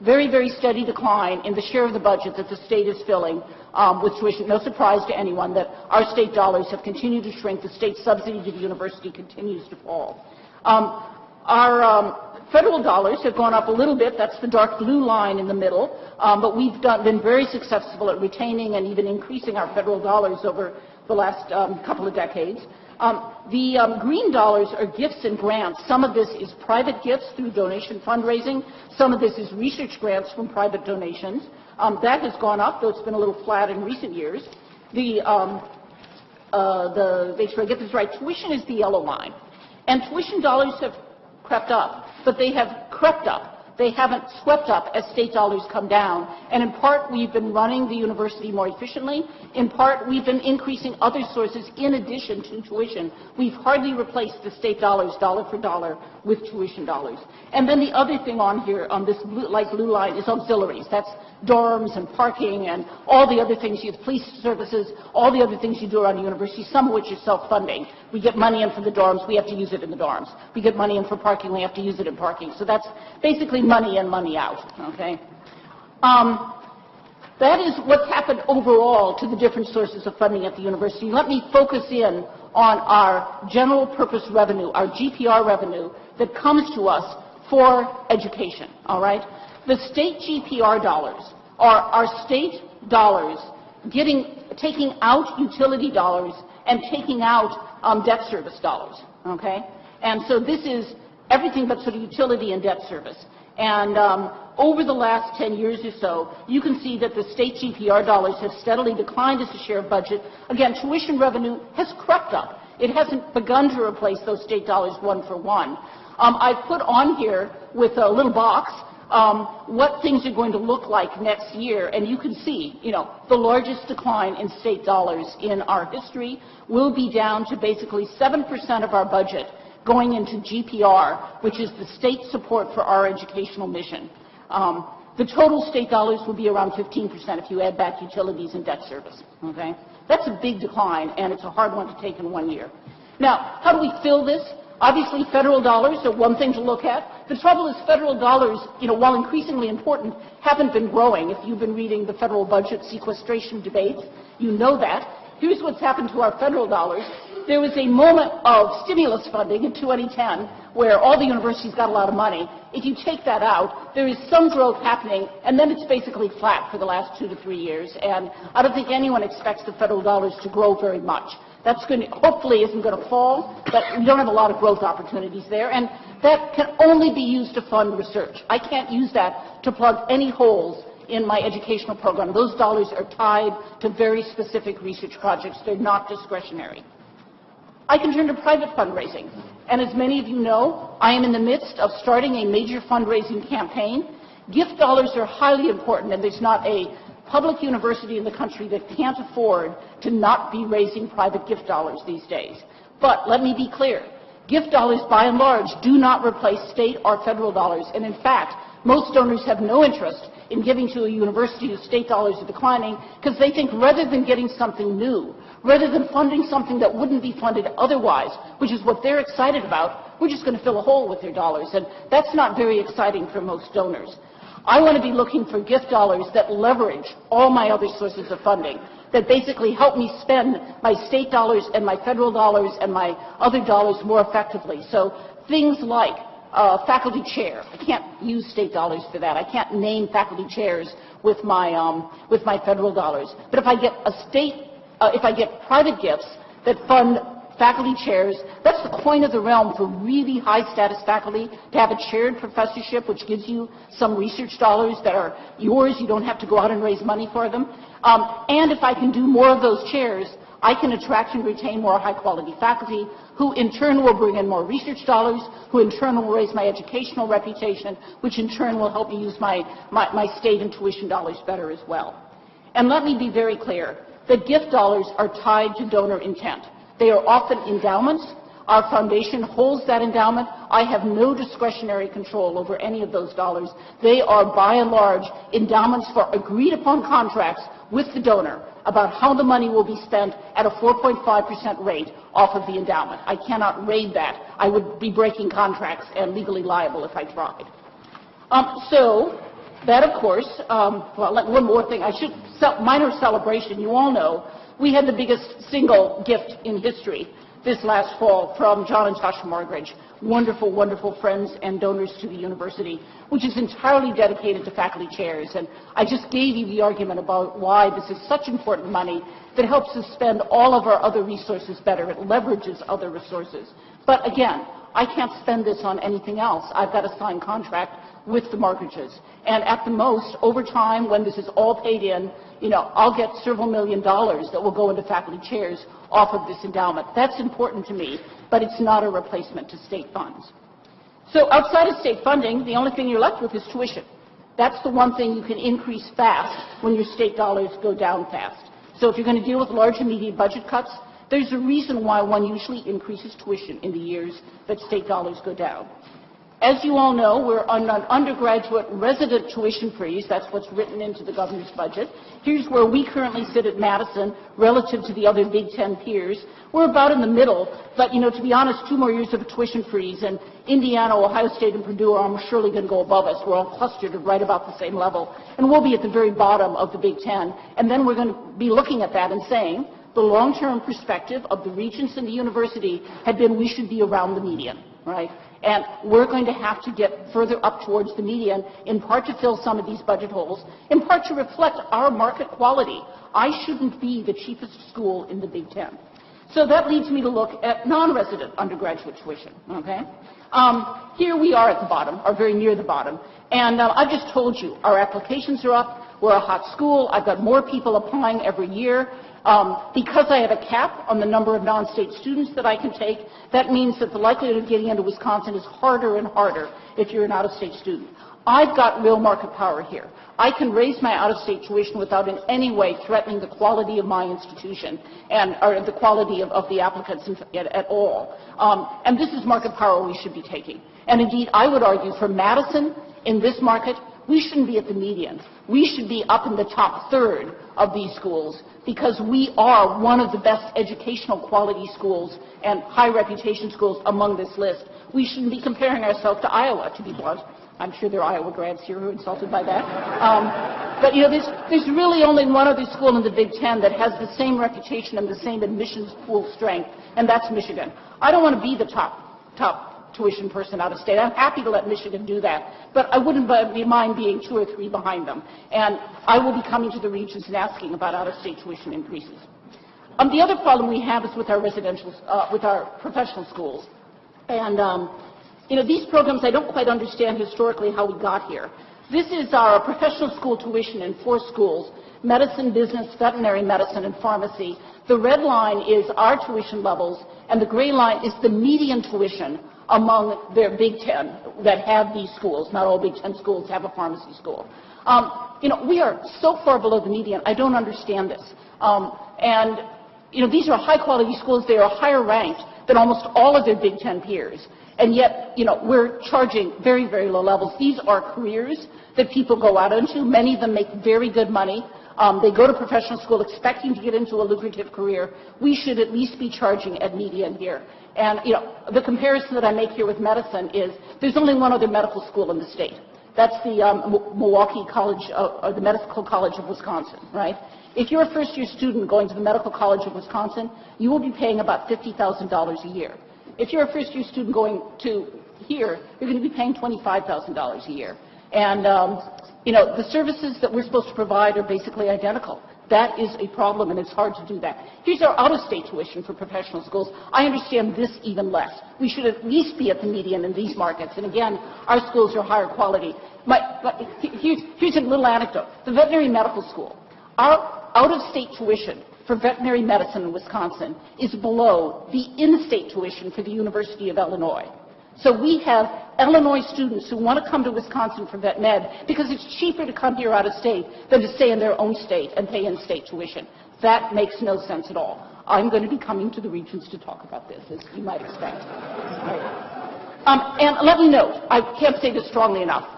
Very, very steady decline in the share of the budget that the state is filling with tuition. No surprise to anyone that our state dollars have continued to shrink. The state subsidy to the university continues to fall. Our federal dollars have gone up a little bit. That's the dark blue line in the middle. But we've been very successful at retaining and even increasing our federal dollars over the last couple of decades. The green dollars are gifts and grants. Some of this is private gifts through donation fundraising. Some of this is research grants from private donations. That has gone up, though it's been a little flat in recent years. Make sure I get this right, tuition is the yellow line. And tuition dollars have crept up, but they have crept up. They haven't swept up as state dollars come down. And in part, we've been running the university more efficiently. In part, we've been increasing other sources in addition to tuition. We've hardly replaced the state dollars, dollar for dollar, with tuition dollars. And then the other thing on here, on this light blue line, is auxiliaries. That's dorms and parking and all the other things, police services, all the other things you do around the university, some of which is self-funding. We get money in for the dorms, we have to use it in the dorms. We get money in for parking, we have to use it in parking. So that's basically money in, money out, okay? That is what's happened overall to the different sources of funding at the university. Let me focus in on our general purpose revenue, our GPR revenue that comes to us for education, all right? The state GPR dollars are our state dollars taking out utility dollars and taking out debt service dollars, okay? And so this is everything but sort of utility and debt service. And over the last 10 years or so, you can see that the state GPR dollars have steadily declined as a share of budget. Again, tuition revenue has crept up. It hasn't begun to replace those state dollars one for one. I've put on here with a little box what things are going to look like next year, and you can see, the largest decline in state dollars in our history will be down to basically 7% of our budget going into GPR, which is the state support for our educational mission. The total state dollars will be around 15% if you add back utilities and debt service, okay? That's a big decline, and it's a hard one to take in 1 year. Now, how do we fill this? Obviously, federal dollars are one thing to look at. The trouble is federal dollars, while increasingly important, haven't been growing. If you've been reading the federal budget sequestration debates, you know that. Here's what's happened to our federal dollars. There was a moment of stimulus funding in 2010 where all the universities got a lot of money. If you take that out, there is some growth happening, and then it's basically flat for the last 2 to 3 years. And I don't think anyone expects the federal dollars to grow very much. That's hopefully isn't going to fall, but we don't have a lot of growth opportunities there. And that can only be used to fund research. I can't use that to plug any holes in my educational program. Those dollars are tied to very specific research projects. They're not discretionary. I can turn to private fundraising. And as many of you know, I am in the midst of starting a major fundraising campaign. Gift dollars are highly important, and there's not a public university in the country that can't afford to not be raising private gift dollars these days. But let me be clear. Gift dollars, by and large, do not replace state or federal dollars. And in fact, most donors have no interest in giving to a university whose state dollars are declining because they think rather than getting something new, rather than funding something that wouldn't be funded otherwise, which is what they're excited about, we're just going to fill a hole with their dollars. And that's not very exciting for most donors. I want to be looking for gift dollars that leverage all my other sources of funding, that basically help me spend my state dollars and my federal dollars and my other dollars more effectively. So things like faculty chair. I can't use state dollars for that. I can't name faculty chairs with my federal dollars. But if I get private gifts that fund faculty chairs, that's the coin of the realm for really high status faculty, to have a chaired professorship which gives you some research dollars that are yours. You don't have to go out and raise money for them. And if I can do more of those chairs, I can attract and retain more high quality faculty who in turn will bring in more research dollars, who in turn will raise my educational reputation, which in turn will help me use my state and tuition dollars better as well. And let me be very clear that gift dollars are tied to donor intent. They are often endowments. Our foundation holds that endowment. I have no discretionary control over any of those dollars. They are, by and large, endowments for agreed-upon contracts with the donor about how the money will be spent at a 4.5% rate off of the endowment. I cannot raid that. I would be breaking contracts and legally liable if I tried. So that, of course, one more thing. Minor celebration. You all know we had the biggest single gift in history this last fall from John and Tasha Margridge, wonderful, wonderful friends and donors to the university, which is entirely dedicated to faculty chairs. And I just gave you the argument about why this is such important money that helps us spend all of our other resources better. It leverages other resources. But again, I can't spend this on anything else. I've got a signed contract with the Margridges. And at the most, over time, when this is all paid in, I'll get several $1 million that will go into faculty chairs off of this endowment. That's important to me, but it's not a replacement to state funds. So outside of state funding, the only thing you're left with is tuition. That's the one thing you can increase fast when your state dollars go down fast. So if you're going to deal with large immediate budget cuts, there's a reason why one usually increases tuition in the years that state dollars go down. As you all know, we're on an undergraduate resident tuition freeze. That's what's written into the governor's budget. Here's where we currently sit at Madison relative to the other Big Ten peers. We're about in the middle, but, to be honest, 2 more years of a tuition freeze, and Indiana, Ohio State, and Purdue are almost surely going to go above us. We're all clustered at right about the same level, and we'll be at the very bottom of the Big Ten. And then we're going to be looking at that and saying the long-term perspective of the Regents and the university had been we should be around the median, right? And we're going to have to get further up towards the median, in part to fill some of these budget holes, in part to reflect our market quality. I shouldn't be the cheapest school in the Big Ten. So that leads me to look at non-resident undergraduate tuition, okay? Here we are at the bottom, or very near the bottom. And I've just told you, our applications are up. We're a hot school. I've got more people applying every year. Because I have a cap on the number of non-state students that I can take, that means that the likelihood of getting into Wisconsin is harder and harder if you're an out-of-state student. I've got real market power here. I can raise my out-of-state tuition without in any way threatening the quality of my institution or the quality of the applicants at all. And this is market power we should be taking. And indeed, I would argue for Madison in this market, we shouldn't be at the median. We should be up in the top third of these schools because we are one of the best educational quality schools and high reputation schools among this list. We shouldn't be comparing ourselves to Iowa, to be blunt. I'm sure there are Iowa grads here who are insulted by that. But there's really only one other school in the Big Ten that has the same reputation and the same admissions pool strength, and that's Michigan. I don't want to be the top tuition person out of state. I'm happy to let Michigan do that, but I wouldn't mind being 2 or 3 behind them. And I will be coming to the Regents and asking about out-of-state tuition increases. The other problem we have is with our with our professional schools. And these programs, I don't quite understand historically how we got here. This is our professional school tuition in 4 schools: medicine, business, veterinary medicine, and pharmacy. The red line is our tuition levels, and the gray line is the median tuition among their Big Ten that have these schools. Not all Big Ten schools have a pharmacy school. We are so far below the median. I don't understand this. These are high-quality schools. They are higher ranked than almost all of their Big Ten peers. And yet, we're charging very, very low levels. These are careers that people go out into. Many of them make very good money. They go to professional school expecting to get into a lucrative career. We should at least be charging at median here. And, the comparison that I make here with medicine is there's only one other medical school in the state. That's the Milwaukee College, or the Medical College of Wisconsin, right? If you're a first-year student going to the Medical College of Wisconsin, you will be paying about $50,000 a year. If you're a first-year student going to here, you're going to be paying $25,000 a year. And, the services that we're supposed to provide are basically identical. That is a problem, and it's hard to do that. Here's our out-of-state tuition for professional schools. I understand this even less. We should at least be at the median in these markets. And again, our schools are higher quality. Here's a little anecdote. The veterinary medical school, our out-of-state tuition for veterinary medicine in Wisconsin is below the in-state tuition for the University of Illinois. So we have Illinois students who want to come to Wisconsin for vet med because it's cheaper to come here out of state than to stay in their own state and pay in-state tuition. That makes no sense at all. I'm going to be coming to the Regents to talk about this, as you might expect. Right. And let me note, I can't say this strongly enough,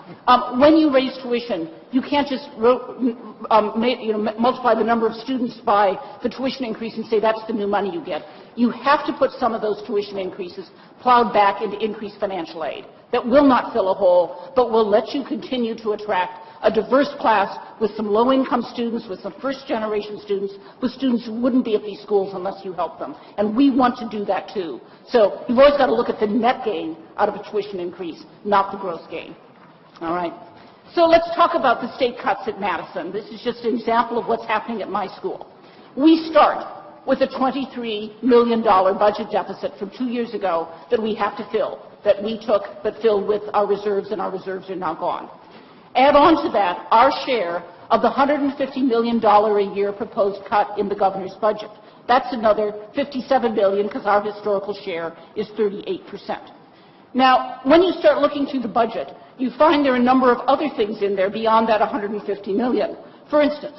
when you raise tuition, you can't just multiply the number of students by the tuition increase and say that's the new money you get. You have to put some of those tuition increases plowed back into increased financial aid that will not fill a hole, but will let you continue to attract a diverse class with some low-income students, with some first-generation students, with students who wouldn't be at these schools unless you help them. And we want to do that, too. So you've always got to look at the net gain out of a tuition increase, not the gross gain. All right? So let's talk about the state cuts at Madison. This is just an example of what's happening at my school. We start with a $23 million budget deficit from 2 years ago that we have to fill, that we took but filled with our reserves, and our reserves are now gone. Add on to that our share of the $150 million a year proposed cut in the governor's budget. That's another $57 billion because our historical share is 38%. Now, when you start looking through the budget, you find there are a number of other things in there beyond that $150 million. For instance,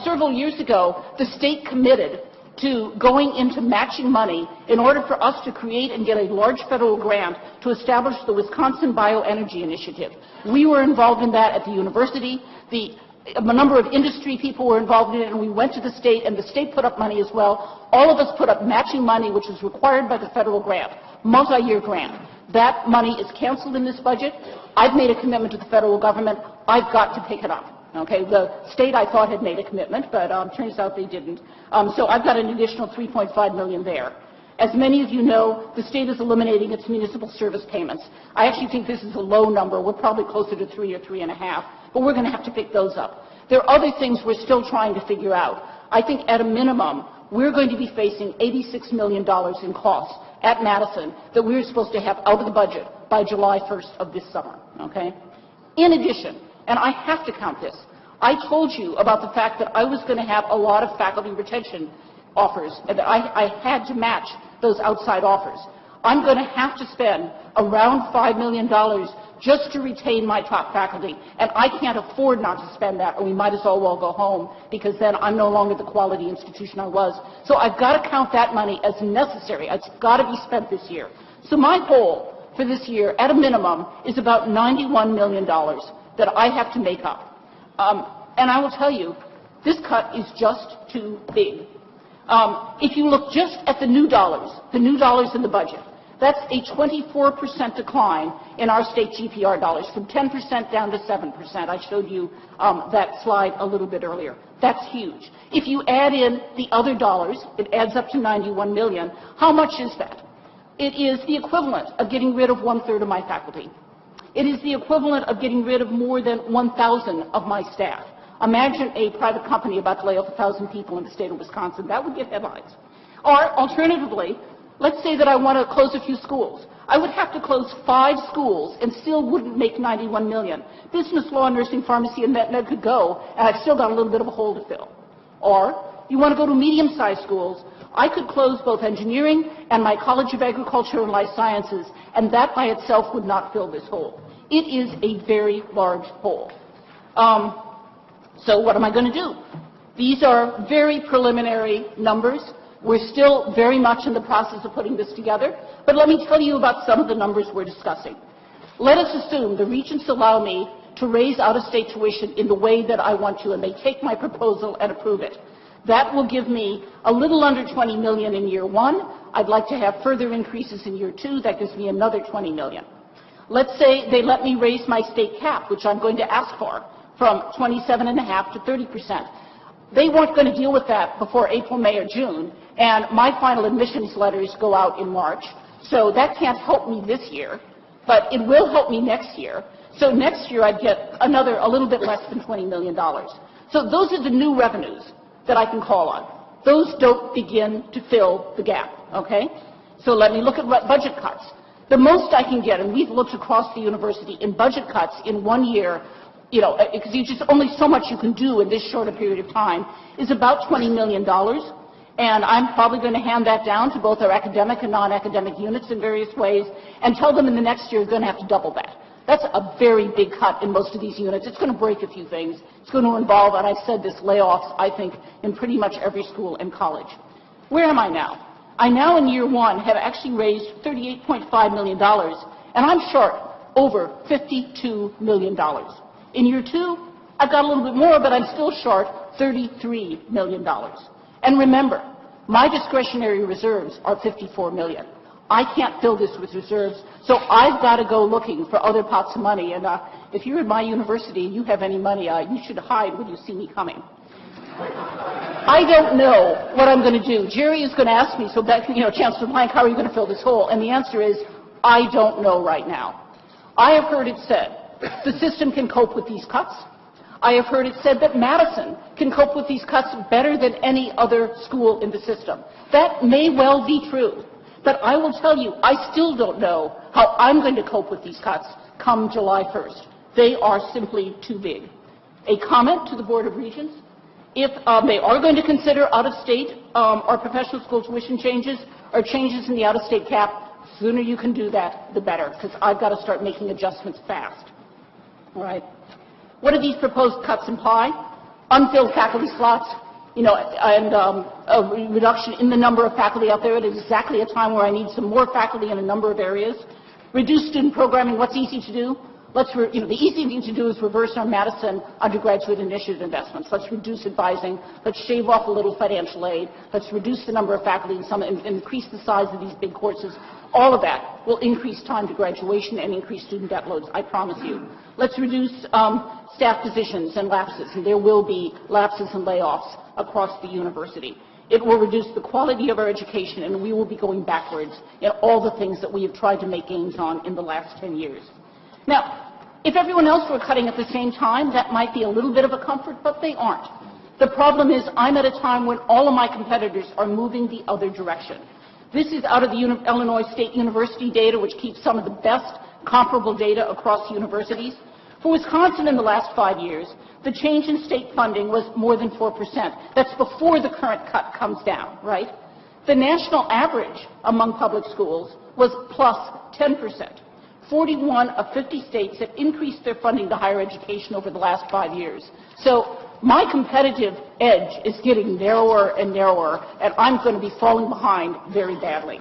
several years ago, the state committed to going into matching money in order for us to create and get a large federal grant to establish the Wisconsin Bioenergy Initiative. We were involved in that at the university. A number of industry people were involved in it, and we went to the state, and the state put up money as well. All of us put up matching money, which was required by the federal grant, multi-year grant. That money is canceled in this budget. I've made a commitment to the federal government. I've got to pick it up. Okay, the state I thought had made a commitment, but turns out they didn't. So I've got an additional $3.5 million there. As many of you know, the state is eliminating its municipal service payments. I actually think this is a low number. We're probably closer to 3 or 3.5, but we're going to have to pick those up. There are other things we're still trying to figure out. I think at a minimum, we're going to be facing $86 million in costs at Madison that we're supposed to have out of the budget by July 1st of this summer. Okay? In addition, and I have to count this, I told you about the fact that I was going to have a lot of faculty retention offers, and that I had to match those outside offers. I'm going to have to spend around $5 million just to retain my top faculty, and I can't afford not to spend that, or we might as well go home, because then I'm no longer the quality institution I was. So I've got to count that money as necessary. It's got to be spent this year. So my goal for this year, at a minimum, is about $91 million that I have to make up. And I will tell you, this cut is just too big. If you look just at the new dollars in the budget, that's a 24% decline in our state GPR dollars, from 10% down to 7%. I showed you that slide a little bit earlier. That's huge. If you add in the other dollars, it adds up to $91 million. How much is that? It is the equivalent of getting rid of 1/3 of my faculty. It is the equivalent of getting rid of more than 1,000 of my staff. Imagine a private company about to lay off 1,000 people in the state of Wisconsin. That would get headlines. Or, alternatively, let's say that I want to close a few schools. I would have to close 5 schools and still wouldn't make $91 million. Business, law, nursing, pharmacy, and med could go, and I've still got a little bit of a hole to fill. Or, you want to go to medium-sized schools. I could close both engineering and my College of Agriculture and Life Sciences, and that by itself would not fill this hole. It is a very large hole. So what am I going to do? These are very preliminary numbers. We're still very much in the process of putting this together, but let me tell you about some of the numbers we're discussing. Let us assume the Regents allow me to raise out-of-state tuition in the way that I want to, and they take my proposal and approve it. That will give me a little under $20 million in year 1. I'd like to have further increases in year 2. That gives me another $20 million. Let's say they let me raise my state cap, which I'm going to ask for, from 27.5% to 30%. They weren't going to deal with that before April, May, or June, and my final admissions letters go out in March. So that can't help me this year, but it will help me next year. So next year I'd get a little bit less than $20 million. So those are the new revenues that I can call on. Those don't begin to fill the gap, okay? So let me look at budget cuts. The most I can get, and we've looked across the university, in budget cuts in 1 year, you know, because you just only so much you can do in this short a period of time, is about $20 million. And I'm probably going to hand that down to both our academic and non-academic units in various ways and tell them in the next year you're going to have to double that. That's a very big cut in most of these units. It's going to break a few things. It's going to involve, and I've said this, layoffs, I think, in pretty much every school and college. Where am I now? I now in year one have actually raised $38.5 million, and I'm short over $52 million. In year two, I've got a little bit more, but I'm still short $33 million. And remember, my discretionary reserves are $54 million. I can't fill this with reserves, so I've got to go looking for other pots of money. And if you're at my university and you have any money, you should hide when you see me coming. I don't know what I'm going to do. Jerry is going to ask me, so Chancellor Blank, how are you going to fill this hole? And the answer is, I don't know right now. I have heard it said the system can cope with these cuts. I have heard it said that Madison can cope with these cuts better than any other school in the system. That may well be true, but I will tell you, I still don't know how I'm going to cope with these cuts come July 1st. They are simply too big. A comment to the Board of Regents. If they are going to consider out-of-state or professional school tuition changes or changes in the out-of-state cap, the sooner you can do that, the better, because I've got to start making adjustments fast. All right. What do these proposed cuts imply? Unfilled faculty slots, and a reduction in the number of faculty out there at exactly a time where I need some more faculty in a number of areas. Reduce student programming. What's easy to do? The easy thing to do is reverse our Madison undergraduate initiative investments. Let's reduce advising. Let's shave off a little financial aid. Let's reduce the number of faculty and increase the size of these big courses. All of that will increase time to graduation and increase student debt loads, I promise you. Let's reduce staff positions and lapses, and there will be lapses and layoffs across the university. It will reduce the quality of our education, and we will be going backwards in all the things that we have tried to make gains on in the last 10 years. Now, if everyone else were cutting at the same time, that might be a little bit of a comfort, but they aren't. The problem is I'm at a time when all of my competitors are moving the other direction. This is out of the Illinois State University data, which keeps some of the best comparable data across universities. For Wisconsin in the last 5 years, the change in state funding was more than 4%. That's before the current cut comes down, right? The national average among public schools was plus 10%. 41 of 50 states have increased their funding to higher education over the last 5 years. So my competitive edge is getting narrower and narrower, and I'm going to be falling behind very badly.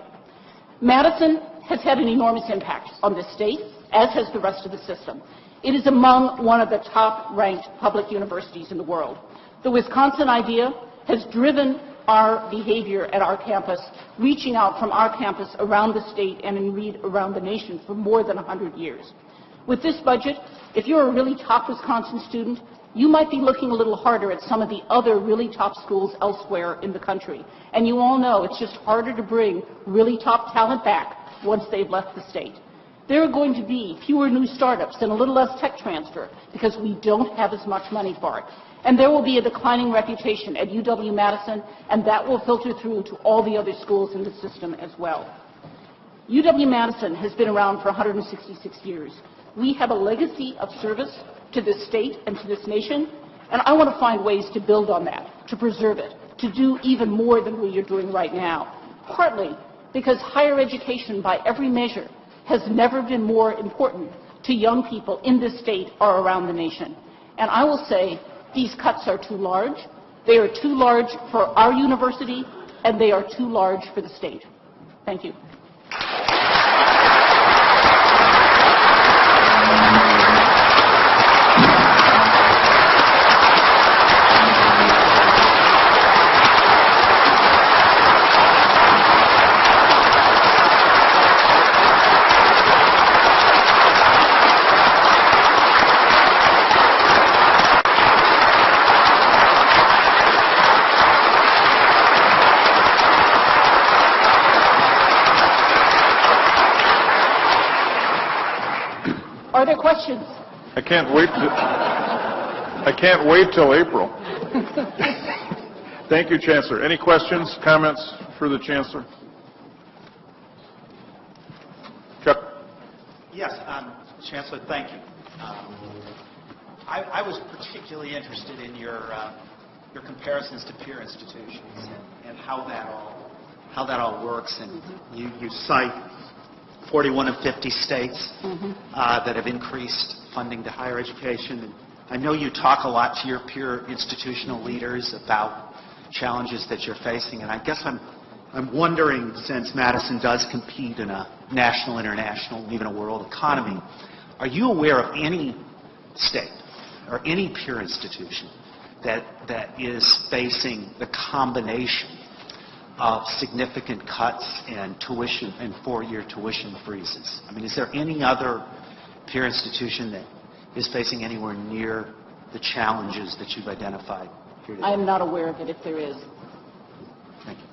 Madison has had an enormous impact on this state, as has the rest of the system. It is among one of the top-ranked public universities in the world. The Wisconsin idea has driven our behavior at our campus, reaching out from our campus around the state and indeed around the nation for more than 100 years. With this budget, if you're a really top Wisconsin student, you might be looking a little harder at some of the other really top schools elsewhere in the country. And you all know it's just harder to bring really top talent back once they've left the state. There are going to be fewer new startups and a little less tech transfer because we don't have as much money for it. And there will be a declining reputation at UW-Madison, and that will filter through to all the other schools in the system as well. UW-Madison has been around for 166 years. We have a legacy of service to this state and to this nation, and I want to find ways to build on that, to preserve it, to do even more than we are doing right now, partly because higher education by every measure has never been more important to young people in this state or around the nation. And I will say, these cuts are too large. They are too large for our university, and they are too large for the state. Thank you. Are there questions? I can't wait till April. Thank you, Chancellor. Any questions, comments for the Chancellor? Chuck? Yes, Chancellor, thank you. I was particularly interested in your comparisons to peer institutions and how that all works. And you cite 41 of 50 states that have increased funding to higher education. And I know you talk a lot to your peer institutional leaders about challenges that you're facing, and I guess I'm I'm wondering, since Madison does compete in a national, international, even a world economy, are you aware of any state or any peer institution that is facing the combination of significant cuts and tuition and four-year tuition freezes? I mean, is there any other peer institution that is facing anywhere near the challenges that you've identified here today? I am not aware of it, if there is. Thank you.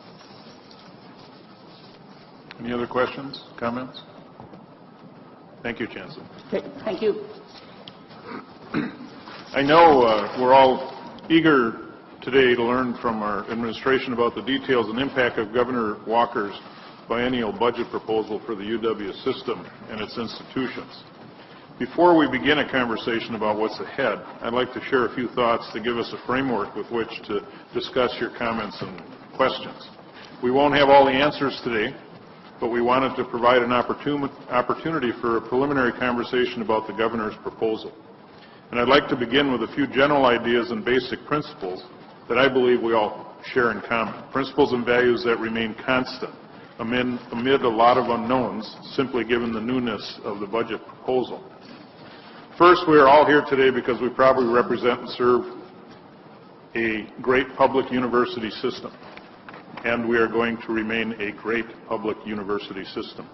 Any other questions, comments? Thank you, Chancellor. Okay, thank you. I know we're all eager today to learn from our administration about the details and impact of Governor Walker's biennial budget proposal for the UW system and its institutions. Before we begin a conversation about what's ahead, I'd like to share a few thoughts to give us a framework with which to discuss your comments and questions. We won't have all the answers today, but we wanted to provide an opportunity for a preliminary conversation about the governor's proposal. And I'd like to begin with a few general ideas and basic principles that I believe we all share in common. Principles and values that remain constant amid a lot of unknowns, simply given the newness of the budget proposal. First, we are all here today because we probably represent and serve a great public university system, and we are going to remain a great public university system.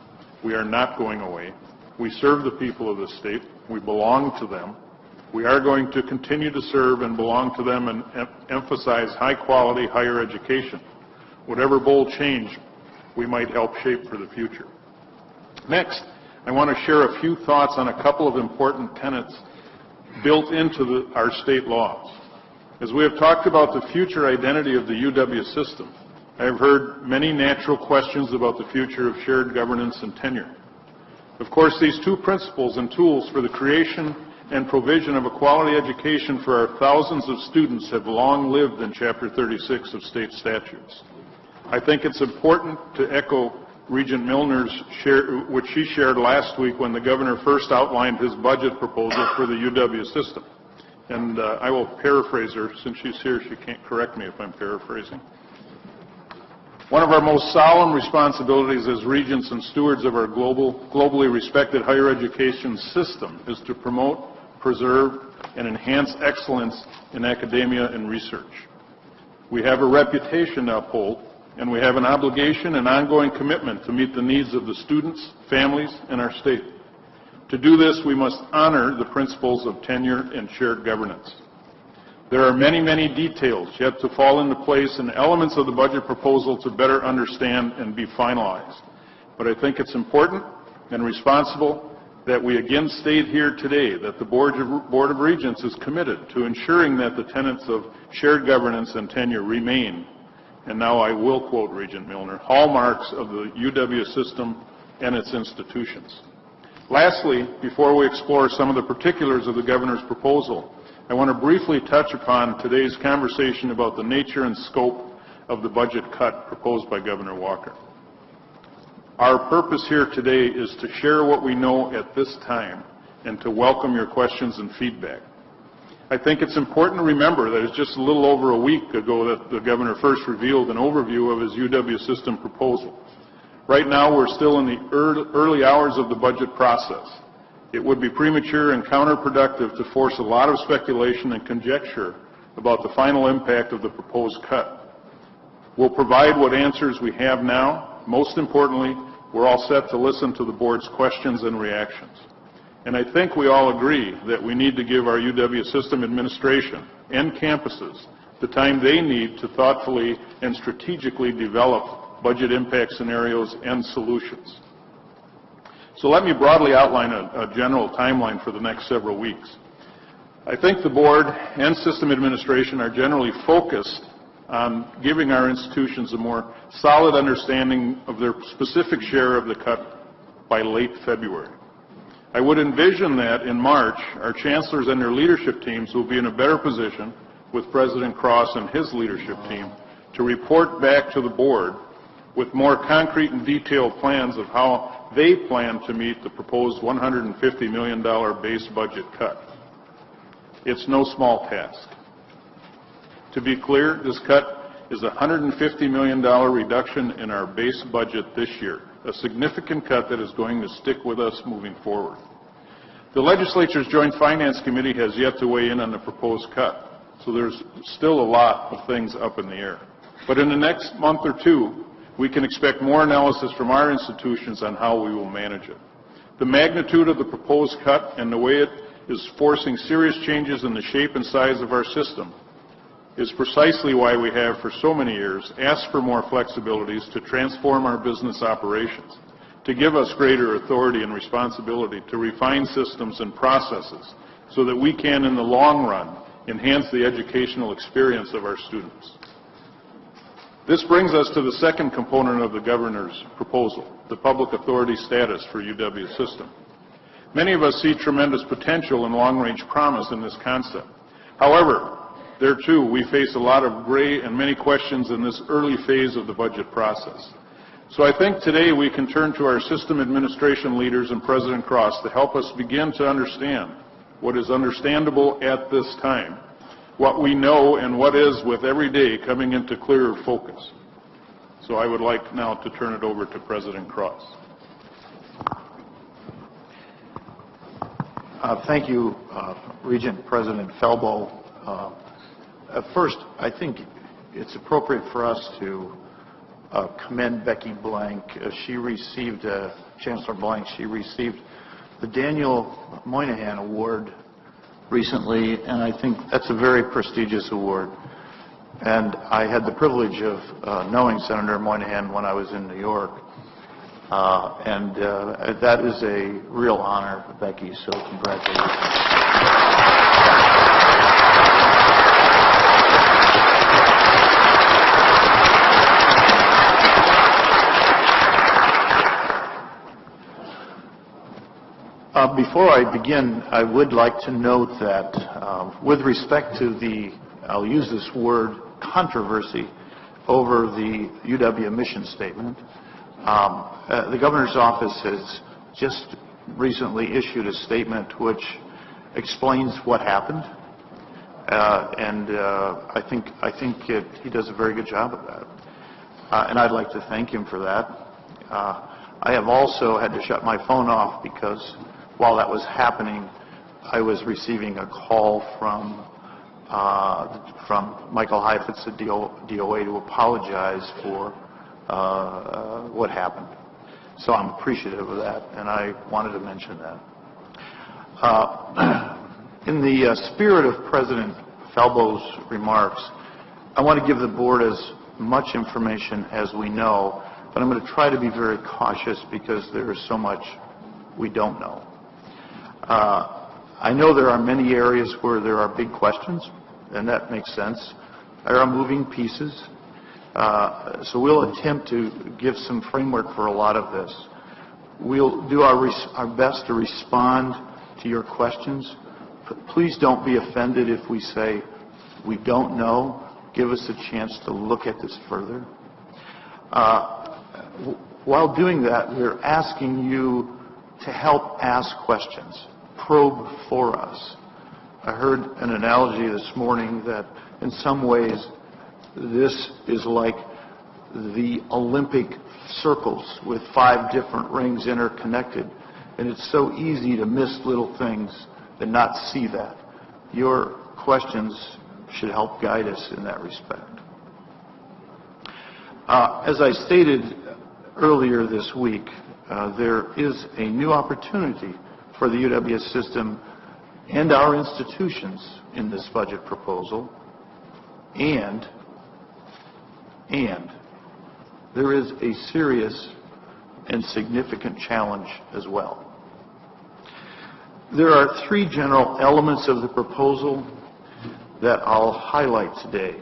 We are not going away. We serve the people of this state. We belong to them. We are going to continue to serve and belong to them and emphasize high-quality higher education, whatever bold change we might help shape for the future. Next, I want to share a few thoughts on a couple of important tenets built into our state laws. As we have talked about the future identity of the UW system, I have heard many natural questions about the future of shared governance and tenure. Of course, these two principles and tools for the creation and provision of a quality education for our thousands of students have long lived in Chapter 36 of state statutes. I think it's important to echo Regent Milner's which she shared last week when the governor first outlined his budget proposal for the UW system. And I will paraphrase her. Since she's here, she can't correct me if I'm paraphrasing. One of our most solemn responsibilities as regents and stewards of our globally respected higher education system is to promote, preserve, and enhance excellence in academia and research. We have a reputation to uphold, and we have an obligation and ongoing commitment to meet the needs of the students, families, and our state. To do this, we must honor the principles of tenure and shared governance. There are many, many details yet to fall into place and elements of the budget proposal to better understand and be finalized. But I think it's important and responsible that we again state here today that the Board of Regents is committed to ensuring that the tenets of shared governance and tenure remain, and now I will quote Regent Milner, hallmarks of the UW system and its institutions. Lastly, before we explore some of the particulars of the governor's proposal, I want to briefly touch upon today's conversation about the nature and scope of the budget cut proposed by Governor Walker. Our purpose here today is to share what we know at this time and to welcome your questions and feedback. I think it's important to remember that it's just a little over a week ago that the governor first revealed an overview of his UW system proposal. Right now, we're still in the early hours of the budget process. It would be premature and counterproductive to force a lot of speculation and conjecture about the final impact of the proposed cut. We'll provide what answers we have now. Most importantly, we're all set to listen to the board's questions and reactions. And I think we all agree that we need to give our UW system administration and campuses the time they need to thoughtfully and strategically develop budget impact scenarios and solutions. So let me broadly outline a general timeline for the next several weeks. I think the board and system administration are generally focused on giving our institutions a more solid understanding of their specific share of the cut by late February. I would envision that in March, our chancellors and their leadership teams will be in a better position with President Cross and his leadership team to report back to the board with more concrete and detailed plans of how they plan to meet the proposed $150 million base budget cut. It's no small task. To be clear, this cut is a $150 million reduction in our base budget this year, a significant cut that is going to stick with us moving forward. The Legislature's Joint Finance Committee has yet to weigh in on the proposed cut, so there's still a lot of things up in the air. But in the next month or two, we can expect more analysis from our institutions on how we will manage it. The magnitude of the proposed cut and the way it is forcing serious changes in the shape and size of our system is precisely why we have for so many years asked for more flexibilities to transform our business operations, to give us greater authority and responsibility to refine systems and processes so that we can, in the long run, enhance the educational experience of our students. This brings us to the second component of the Governor's proposal, the public authority status for UW system. Many of us see tremendous potential and long-range promise in this concept. However, there too, we face a lot of gray and many questions in this early phase of the budget process. So I think today we can turn to our system administration leaders and President Cross to help us begin to understand what is understandable at this time, what we know, and what is, with every day, coming into clearer focus. So I would like now to turn it over to President Cross. Thank you, Regent President Felbo. First, I think it's appropriate for us to commend Becky Blank. She received, Chancellor Blank, she received the Daniel Moynihan Award recently, and I think that's a very prestigious award. And I had the privilege of knowing Senator Moynihan when I was in New York. And that is a real honor, Becky, so congratulations. Before I begin, I would like to note that with respect to the, I'll use this word, controversy over the UW mission statement, the Governor's office has just recently issued a statement which explains what happened, and I think he does a very good job of that, and I'd like to thank him for that. I have also had to shut my phone off because while that was happening, I was receiving a call from Michael Heifetz at DOA to apologize for what happened. So I'm appreciative of that, and I wanted to mention that. In the spirit of President Felbo's remarks, I want to give the board as much information as we know, but I'm going to try to be very cautious because there is so much we don't know. I know there are many areas where there are big questions, and that makes sense. There are moving pieces. So we'll attempt to give some framework for a lot of this. We'll do our best to respond to your questions. Please don't be offended if we say we don't know. Give us a chance to look at this further. While doing that, we're asking you to help ask questions. Probe for us. I heard an analogy this morning that in some ways this is like the Olympic circles with 5 different rings interconnected, and it's so easy to miss little things and not see that. Your questions should help guide us in that respect. As I stated earlier this week, there is a new opportunity for the UW system and our institutions in this budget proposal, and there is a serious and significant challenge as well. There are 3 general elements of the proposal that I'll highlight today.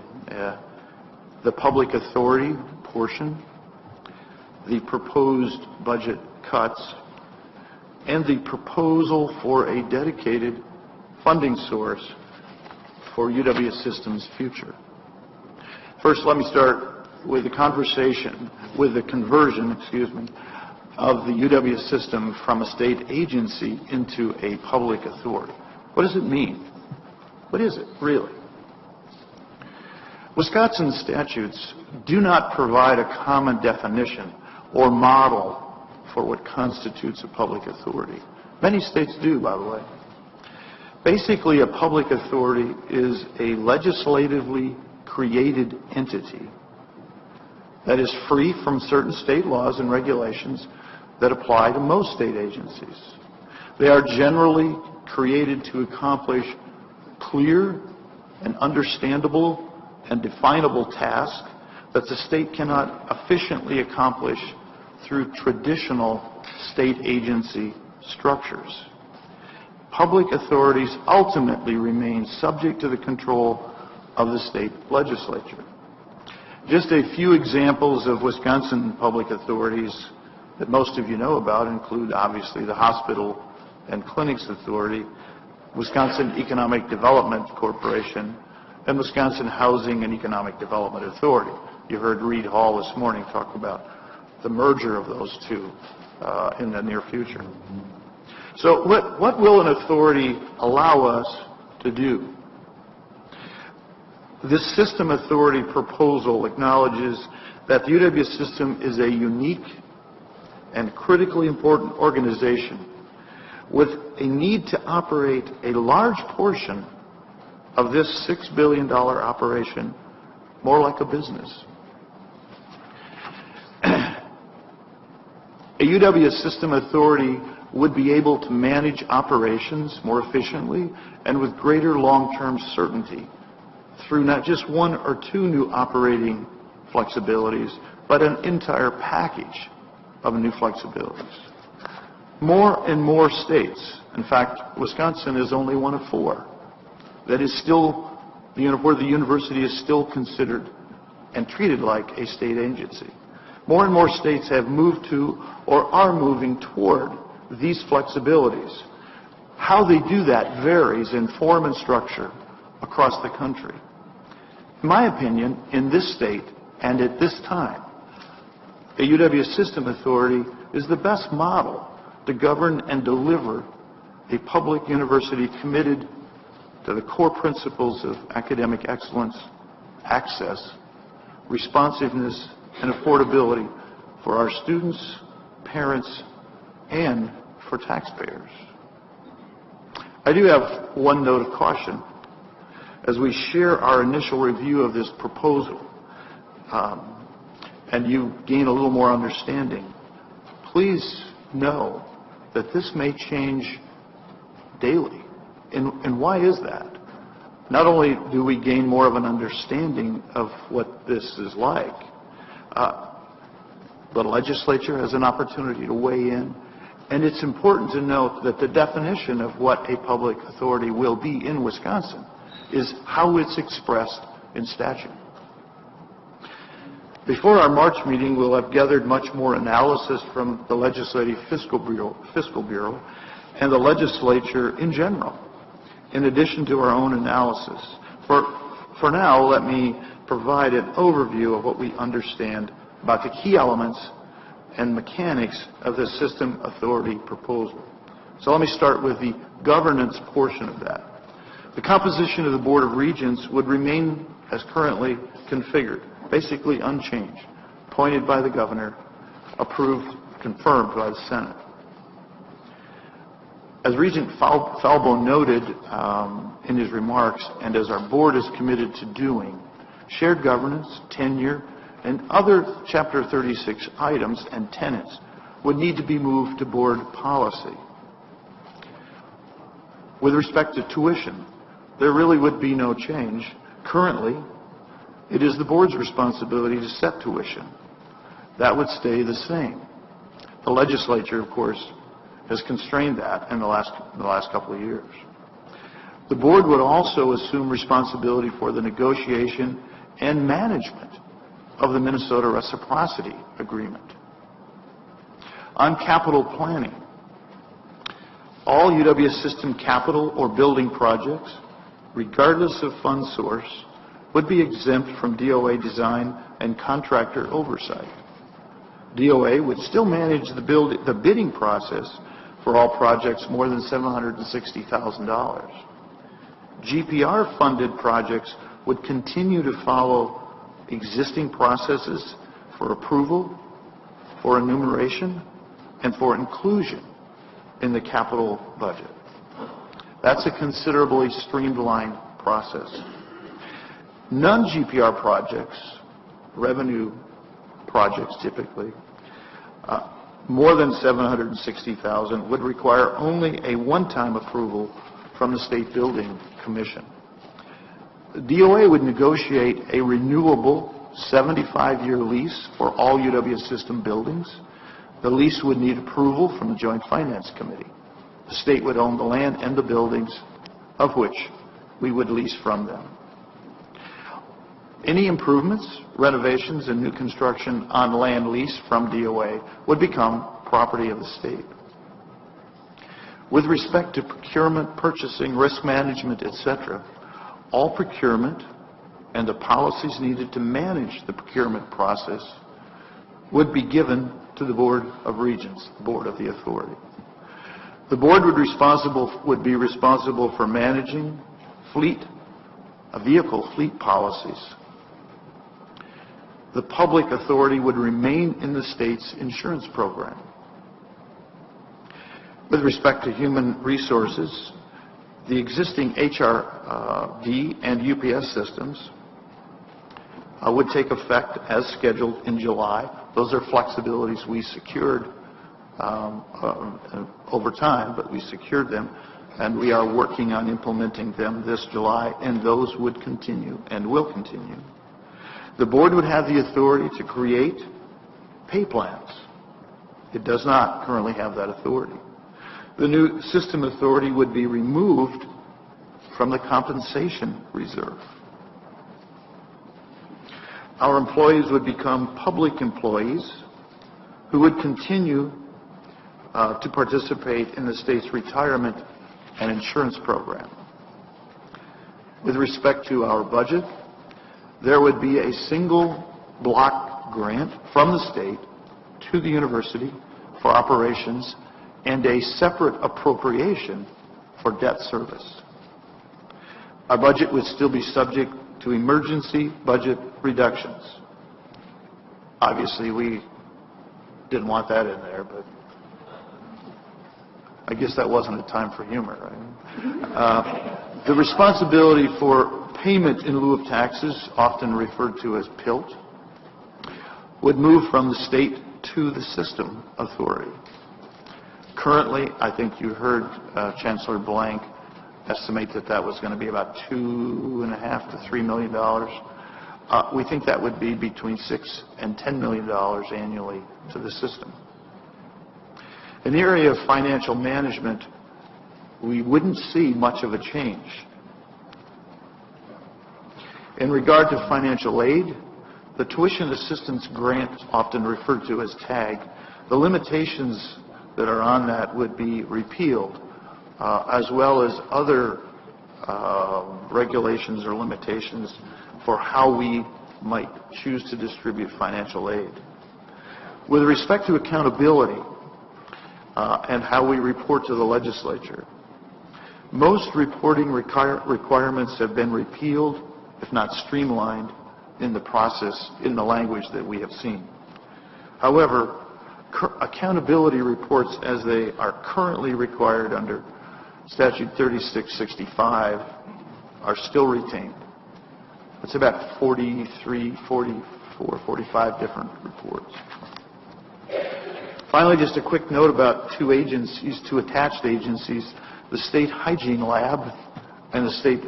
The public authority portion, the proposed budget cuts, and the proposal for a dedicated funding source for UW System's future. First, let me start with the conversation, with the conversion, of the UW System from a state agency into a public authority. What does it mean? What is it, really? Wisconsin statutes do not provide a common definition or model for what constitutes a public authority. Many states do, by the way. Basically, a public authority is a legislatively created entity that is free from certain state laws and regulations that apply to most state agencies. They are generally created to accomplish clear and understandable and definable tasks that the state cannot efficiently accomplish through traditional state agency structures. Public authorities ultimately remain subject to the control of the state legislature. Just a few examples of Wisconsin public authorities that most of you know about include, obviously, the Hospital and Clinics Authority, Wisconsin Economic Development Corporation, and Wisconsin Housing and Economic Development Authority. You heard Reed Hall this morning talk about the merger of those two in the near future. So what will an authority allow us to do? This system authority proposal acknowledges that the UW system is a unique and critically important organization with a need to operate a large portion of this $6 billion operation more like a business. A UW system authority would be able to manage operations more efficiently and with greater long-term certainty through not just one or two new operating flexibilities, but an entire package of new flexibilities. More and more states, in fact, Wisconsin is only one of 4, that is still, where the university is still considered and treated like a state agency. More and more states have moved to or are moving toward these flexibilities. How they do that varies in form and structure across the country. In my opinion, in this state and at this time, a UW system authority is the best model to govern and deliver a public university committed to the core principles of academic excellence, access, responsiveness, and affordability for our students, parents, and for taxpayers. I do have one note of caution. As we share our initial review of this proposal, and you gain a little more understanding, please know that this may change daily. And why is that? Not only do we gain more of an understanding of what this is like, the legislature has an opportunity to weigh in, and it's important to note that the definition of what a public authority will be in Wisconsin is how it's expressed in statute. Before our March meeting, we'll have gathered much more analysis from the Legislative Fiscal Bureau and the legislature in general, in addition to our own analysis. For now, let me provide an overview of what we understand about the key elements and mechanics of the system authority proposal. So let me start with the governance portion of that. The composition of the Board of Regents would remain as currently configured, basically unchanged, appointed by the governor, approved, confirmed by the Senate. As Regent Falbo noted in his remarks, and as our board is committed to doing, shared governance, tenure, and other Chapter 36 items and tenets would need to be moved to board policy. With respect to tuition, there really would be no change. Currently, it is the board's responsibility to set tuition. That would stay the same. The legislature, of course, has constrained that in the last couple of years. The board would also assume responsibility for the negotiation and management of the Minnesota Reciprocity Agreement. On capital planning, all UW system capital or building projects, regardless of fund source, would be exempt from DOA design and contractor oversight. DOA would still manage the bidding process for all projects more than $760,000. GPR-funded projects would continue to follow existing processes for approval, for enumeration, and for inclusion in the capital budget. That's a considerably streamlined process. Non-GPR projects, revenue projects typically, more than $760,000 would require only a one-time approval from the State Building Commission. The DOA would negotiate a renewable 75-year lease for all UW system buildings. The lease would need approval from the Joint Finance Committee. The state would own the land and the buildings, of which we would lease from them. Any improvements, renovations, and new construction on land lease from DOA would become property of the state. With respect to procurement, purchasing, risk management, etc., all procurement and the policies needed to manage the procurement process would be given to the Board of Regents, the Board of the Authority. The Board would be responsible for managing vehicle fleet policies. The public authority would remain in the state's insurance program. With respect to human resources, the existing HRD and UPS systems would take effect as scheduled in July. Those are flexibilities we secured over time, but we secured them, and we are working on implementing them this July, and those would continue and will continue. The board would have the authority to create pay plans. It does not currently have that authority. The new system authority would be removed from the compensation reserve. Our employees would become public employees who would continue to participate in the state's retirement and insurance program. With respect to our budget, there would be a single block grant from the state to the university for operations and a separate appropriation for debt service. Our budget would still be subject to emergency budget reductions. Obviously, we didn't want that in there, but I guess that wasn't a time for humor, right? The responsibility for payment in lieu of taxes, often referred to as PILT, would move from the state to the system authority. Currently, I think you heard Chancellor Blank estimate that that was going to be about $2.5 to $3 million. We think that would be between $6 and $10 million annually to the system. In the area of financial management, we wouldn't see much of a change. In regard to financial aid, the tuition assistance grant, often referred to as TAG, the limitations that are on that would be repealed, as well as other regulations or limitations for how we might choose to distribute financial aid. With respect to accountability and how we report to the legislature, most reporting requirements have been repealed, if not streamlined, in the process, in the language that we have seen. However, accountability reports as they are currently required under Statute 3665 are still retained. It's about 43, 44, 45 different reports. Finally, just a quick note about two attached agencies, the State Hygiene Lab and the State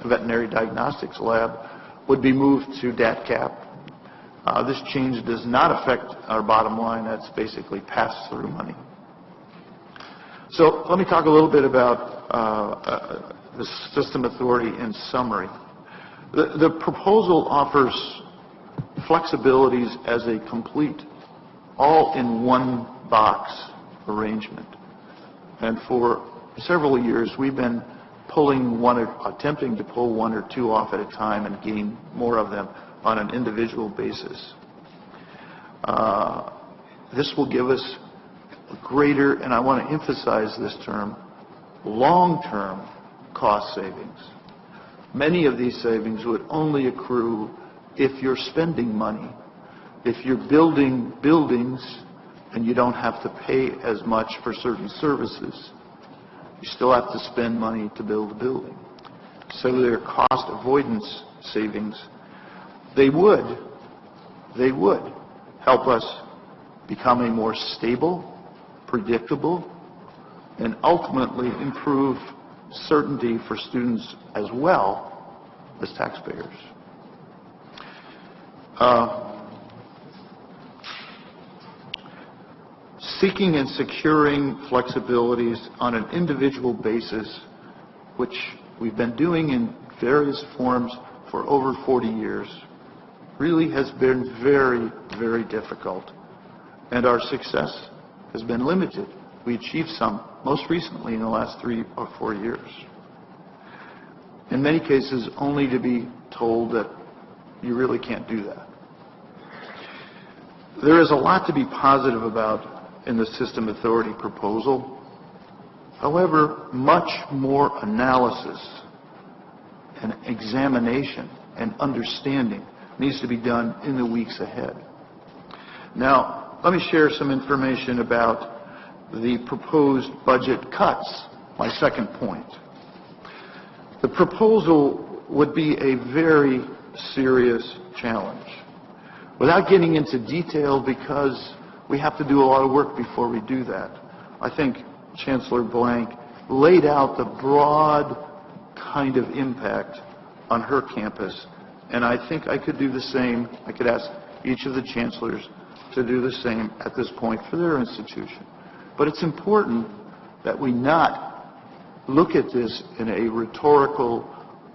Veterinary Diagnostics Lab would be moved to DATCAP. This change does not affect our bottom line. That's basically pass-through money. So let me talk a little bit about the system authority in summary. The proposal offers flexibilities as a complete, all-in-one-box arrangement. And for several years, we've been attempting to pull one or two off at a time and gain more of them on an individual basis. This will give us greater, and I want to emphasize this term, long-term cost savings. Many of these savings would only accrue if you're spending money. If you're building buildings and you don't have to pay as much for certain services, you still have to spend money to build a building. So their cost avoidance savings, they would help us become a more stable, predictable, and ultimately improve certainty for students as well as taxpayers. Seeking and securing flexibilities on an individual basis, which we've been doing in various forms for over 40 years, really has been very, very difficult. And our success has been limited. We achieved some, most recently in the last 3 or 4 years. In many cases, only to be told that you really can't do that. There is a lot to be positive about in the system authority proposal. However, much more analysis and examination and understanding needs to be done in the weeks ahead. Now, let me share some information about the proposed budget cuts, my second point. The proposal would be a very serious challenge. Without getting into detail, because we have to do a lot of work before we do that, I think Chancellor Blank laid out the broad kind of impact on her campus, and I think I could do the same. I could ask each of the chancellors to do the same at this point for their institution. But it's important that we not look at this in a rhetorical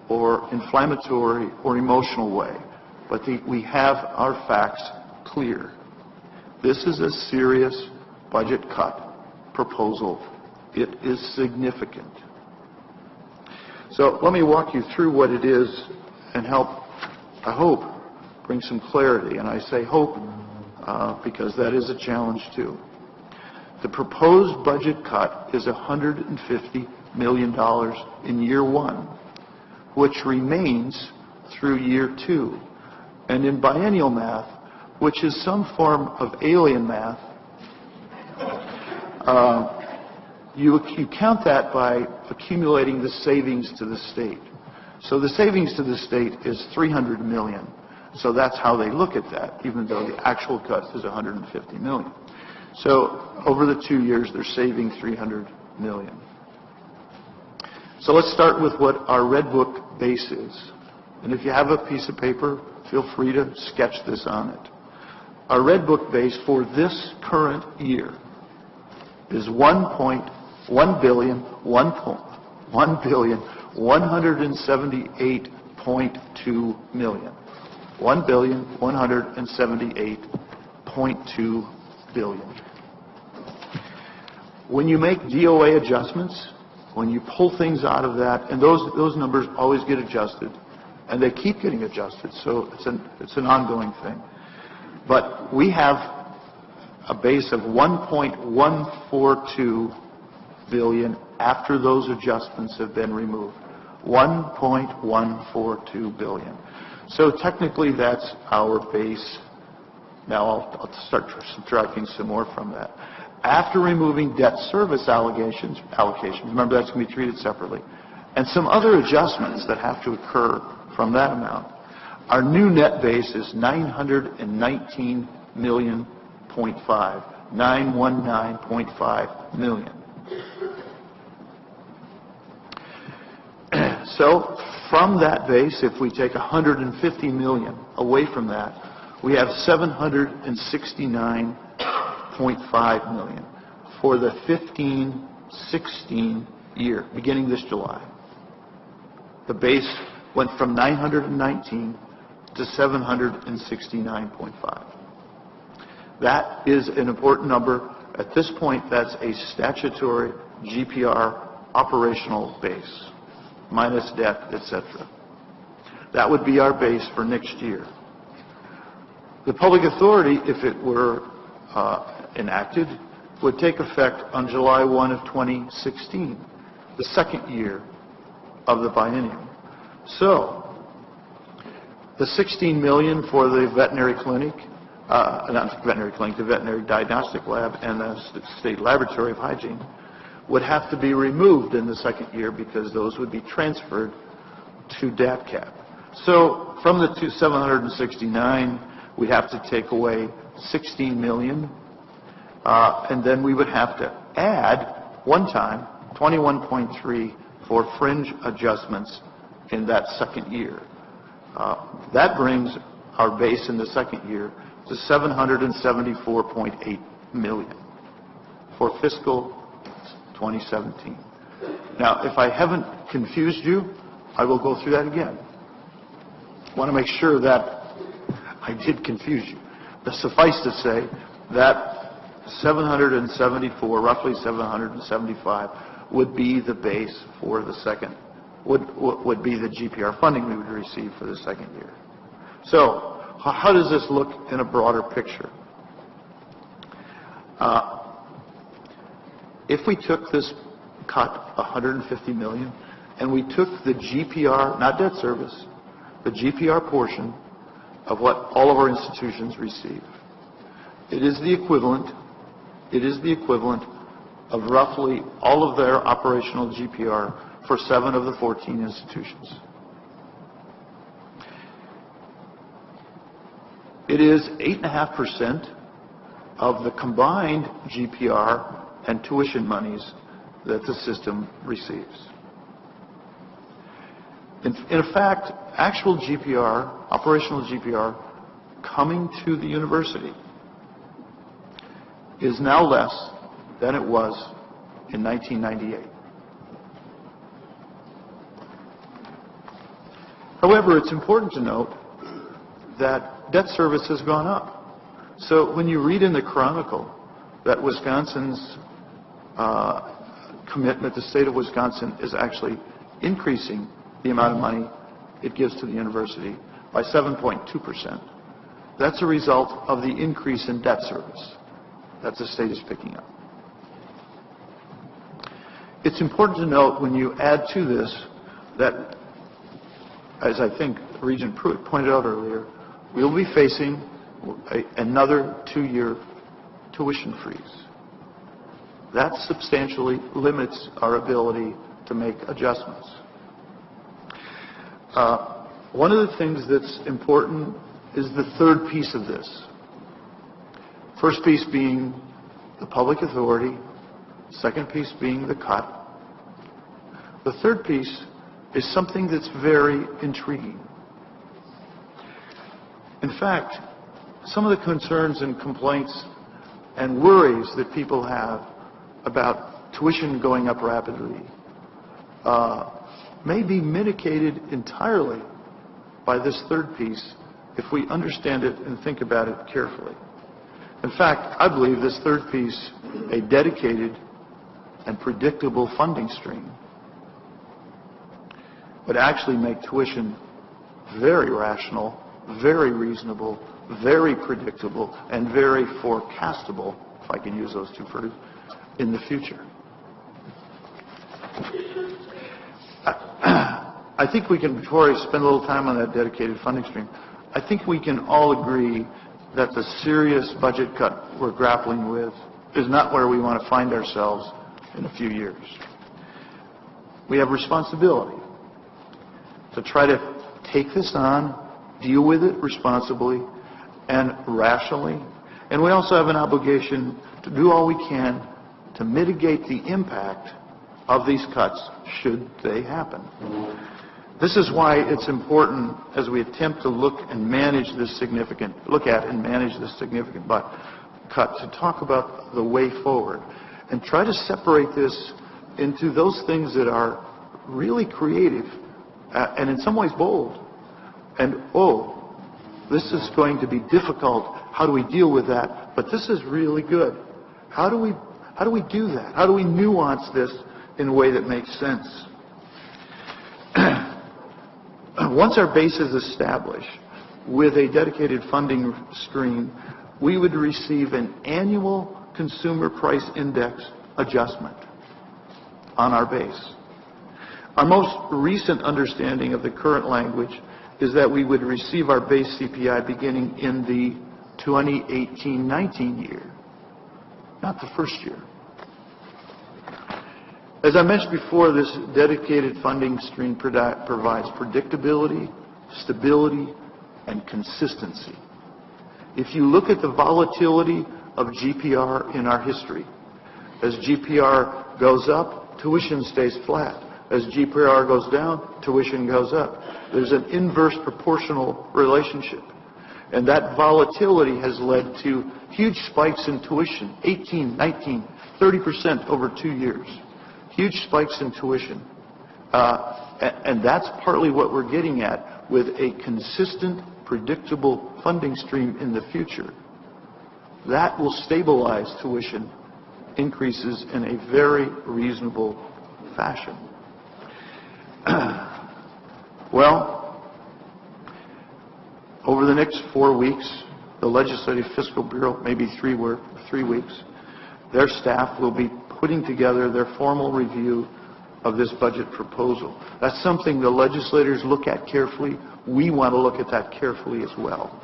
or inflammatory or emotional way, but we have our facts clear. This is a serious budget cut proposal. It is significant. So let me walk you through what it is and help, I hope, bring some clarity. And I say hope because that is a challenge too. The proposed budget cut is $150 million in year one, which remains through year two. And in biennial math, which is some form of alien math, you count that by accumulating the savings to the state. So the savings to the state is $300 million. So that's how they look at that, even though the actual cut is $150 million. So over the 2 years, they're saving $300 million. So let's start with what our Red Book base is. And if you have a piece of paper, feel free to sketch this on it. Our Red Book base for this current year is $1,178.2 million. $1,178.2 billion. When you make DOA adjustments, when you pull things out of that, and those numbers always get adjusted, and they keep getting adjusted, so it's an ongoing thing. But we have a base of $1.142 billion after those adjustments have been removed. $1.142 billion. So technically that's our base. Now I'll start subtracting some more from that. After removing debt service allocations, remember that's going to be treated separately, and some other adjustments that have to occur from that amount, our new net base is $919.5 million. $919.5 million. So from that base, if we take $150 million away from that, we have $769.5 million for the 15-16 year, beginning this July. The base went from 919 to 769.5. That is an important number. At this point, that's a statutory GPR operational base, minus debt, etc. That would be our base for next year. The public authority, if it were enacted, would take effect on July 1 of 2016, the second year of the biennium. So, the $16 million for the veterinary clinic, not the veterinary clinic, the veterinary diagnostic lab and the state laboratory of hygiene would have to be removed in the second year because those would be transferred to DATCAP. So from the 769, we'd have to take away $16 million, and then we would have to add one time 21.3 for fringe adjustments in that second year. That brings our base in the second year to $774.8 million for fiscal 2017. Now, if I haven't confused you, I will go through that again. I want to make sure that I did confuse you. But suffice to say that 774, roughly 775, would be the base for the second, would be the GPR funding we would receive for the second year. So, how does this look in a broader picture? If we took this cut, $150 million, and we took the GPR, not debt service, the GPR portion of what all of our institutions receive, it is the equivalent of roughly all of their operational GPR for 7 of the 14 institutions. It is 8.5% of the combined GPR and tuition monies that the system receives. In fact, actual GPR, operational GPR, coming to the university is now less than it was in 1998. However, it's important to note that debt service has gone up. So when you read in the Chronicle that Wisconsin's commitment, the state of Wisconsin is actually increasing the amount of money it gives to the university by 7.2%. That's a result of the increase in debt service that the state is picking up. It's important to note when you add to this that, as I think Regent Pruitt pointed out earlier, we'll be facing another 2-year tuition freeze. That substantially limits our ability to make adjustments. One of the things that's important is the third piece of this. First piece being the public authority, second piece being the cut. The third piece is something that's very intriguing. In fact, some of the concerns and complaints and worries that people have about tuition going up rapidly may be mitigated entirely by this third piece if we understand it and think about it carefully. In fact, I believe this third piece, a dedicated and predictable funding stream, would actually make tuition very rational, very reasonable, very predictable, and very forecastable, if I can use those two words, in the future. I think we can, before I spend a little time on that dedicated funding stream, I think we can all agree that the serious budget cut we're grappling with is not where we want to find ourselves in a few years. We have responsibility to try to take this on, deal with it responsibly and rationally, and we also have an obligation to do all we can to mitigate the impact of these cuts should they happen. This is why it's important as we attempt to look at and manage this significant cut to talk about the way forward and try to separate this into those things that are really creative and in some ways bold. And, this is going to be difficult. How do we deal with that? But this is really good. How do we do that? How do we nuance this in a way that makes sense? Once our base is established with a dedicated funding stream, we would receive an annual consumer price index adjustment on our base. Our most recent understanding of the current language is that we would receive our base CPI beginning in the 2018-19 year, not the first year. As I mentioned before, this dedicated funding stream provides predictability, stability, and consistency. If you look at the volatility of GPR in our history, as GPR goes up, tuition stays flat. As GPR goes down, tuition goes up. There's an inverse proportional relationship. And that volatility has led to huge spikes in tuition, 18, 19, 30% over 2 years. Huge spikes in tuition. And that's partly what we're getting at with a consistent, predictable funding stream in the future. That will stabilize tuition increases in a very reasonable fashion. Well, over the next 4 weeks, the Legislative Fiscal Bureau, maybe 3 weeks, their staff will be putting together their formal review of this budget proposal. That's something the legislators look at carefully. We want to look at that carefully as well.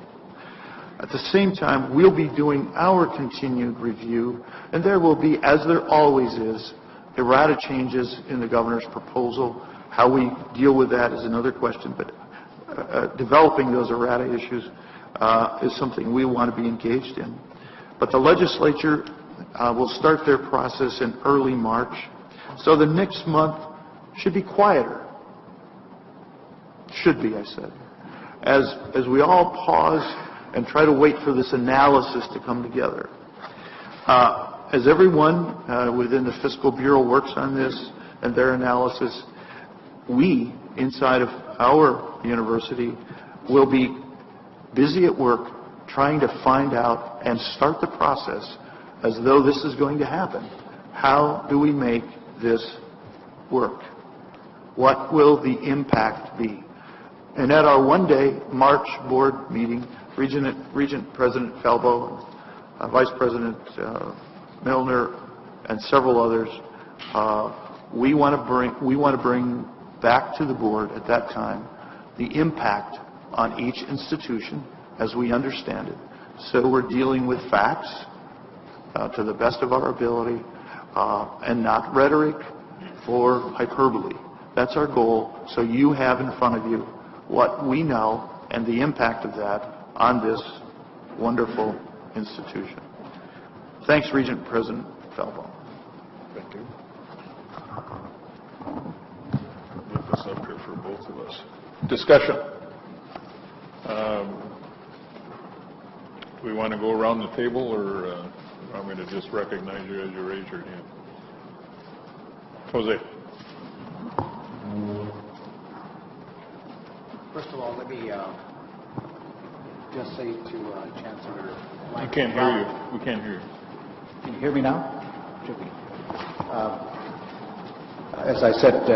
At the same time, we'll be doing our continued review, and there will be, as there always is, errata changes in the governor's proposal. How we deal with that is another question, but developing those errata issues is something we want to be engaged in. But the legislature will start their process in early March, so the next month should be quieter. Should be, I said. As we all pause and try to wait for this analysis to come together. As everyone within the Fiscal Bureau works on this and their analysis, we, inside of our university, will be busy at work trying to find out and start the process as though this is going to happen. How do we make this work? What will the impact be? And at our one-day March board meeting, Regent President Falbo, Vice President Milner, and several others, we want to bring back to the board at that time the impact on each institution as we understand it. So we're dealing with facts to the best of our ability and not rhetoric or hyperbole. That's our goal, so you have in front of you what we know and the impact of that on this wonderful institution. Thanks, Regent President Falbo. Thank you. Get this up here for both of us. Discussion. We want to go around the table, or I'm going to just recognize you as you raise your hand. Jose. First of all, let me just say to Chancellor Blank. We can't hear you. We can't hear you. Can you hear me now? As I said,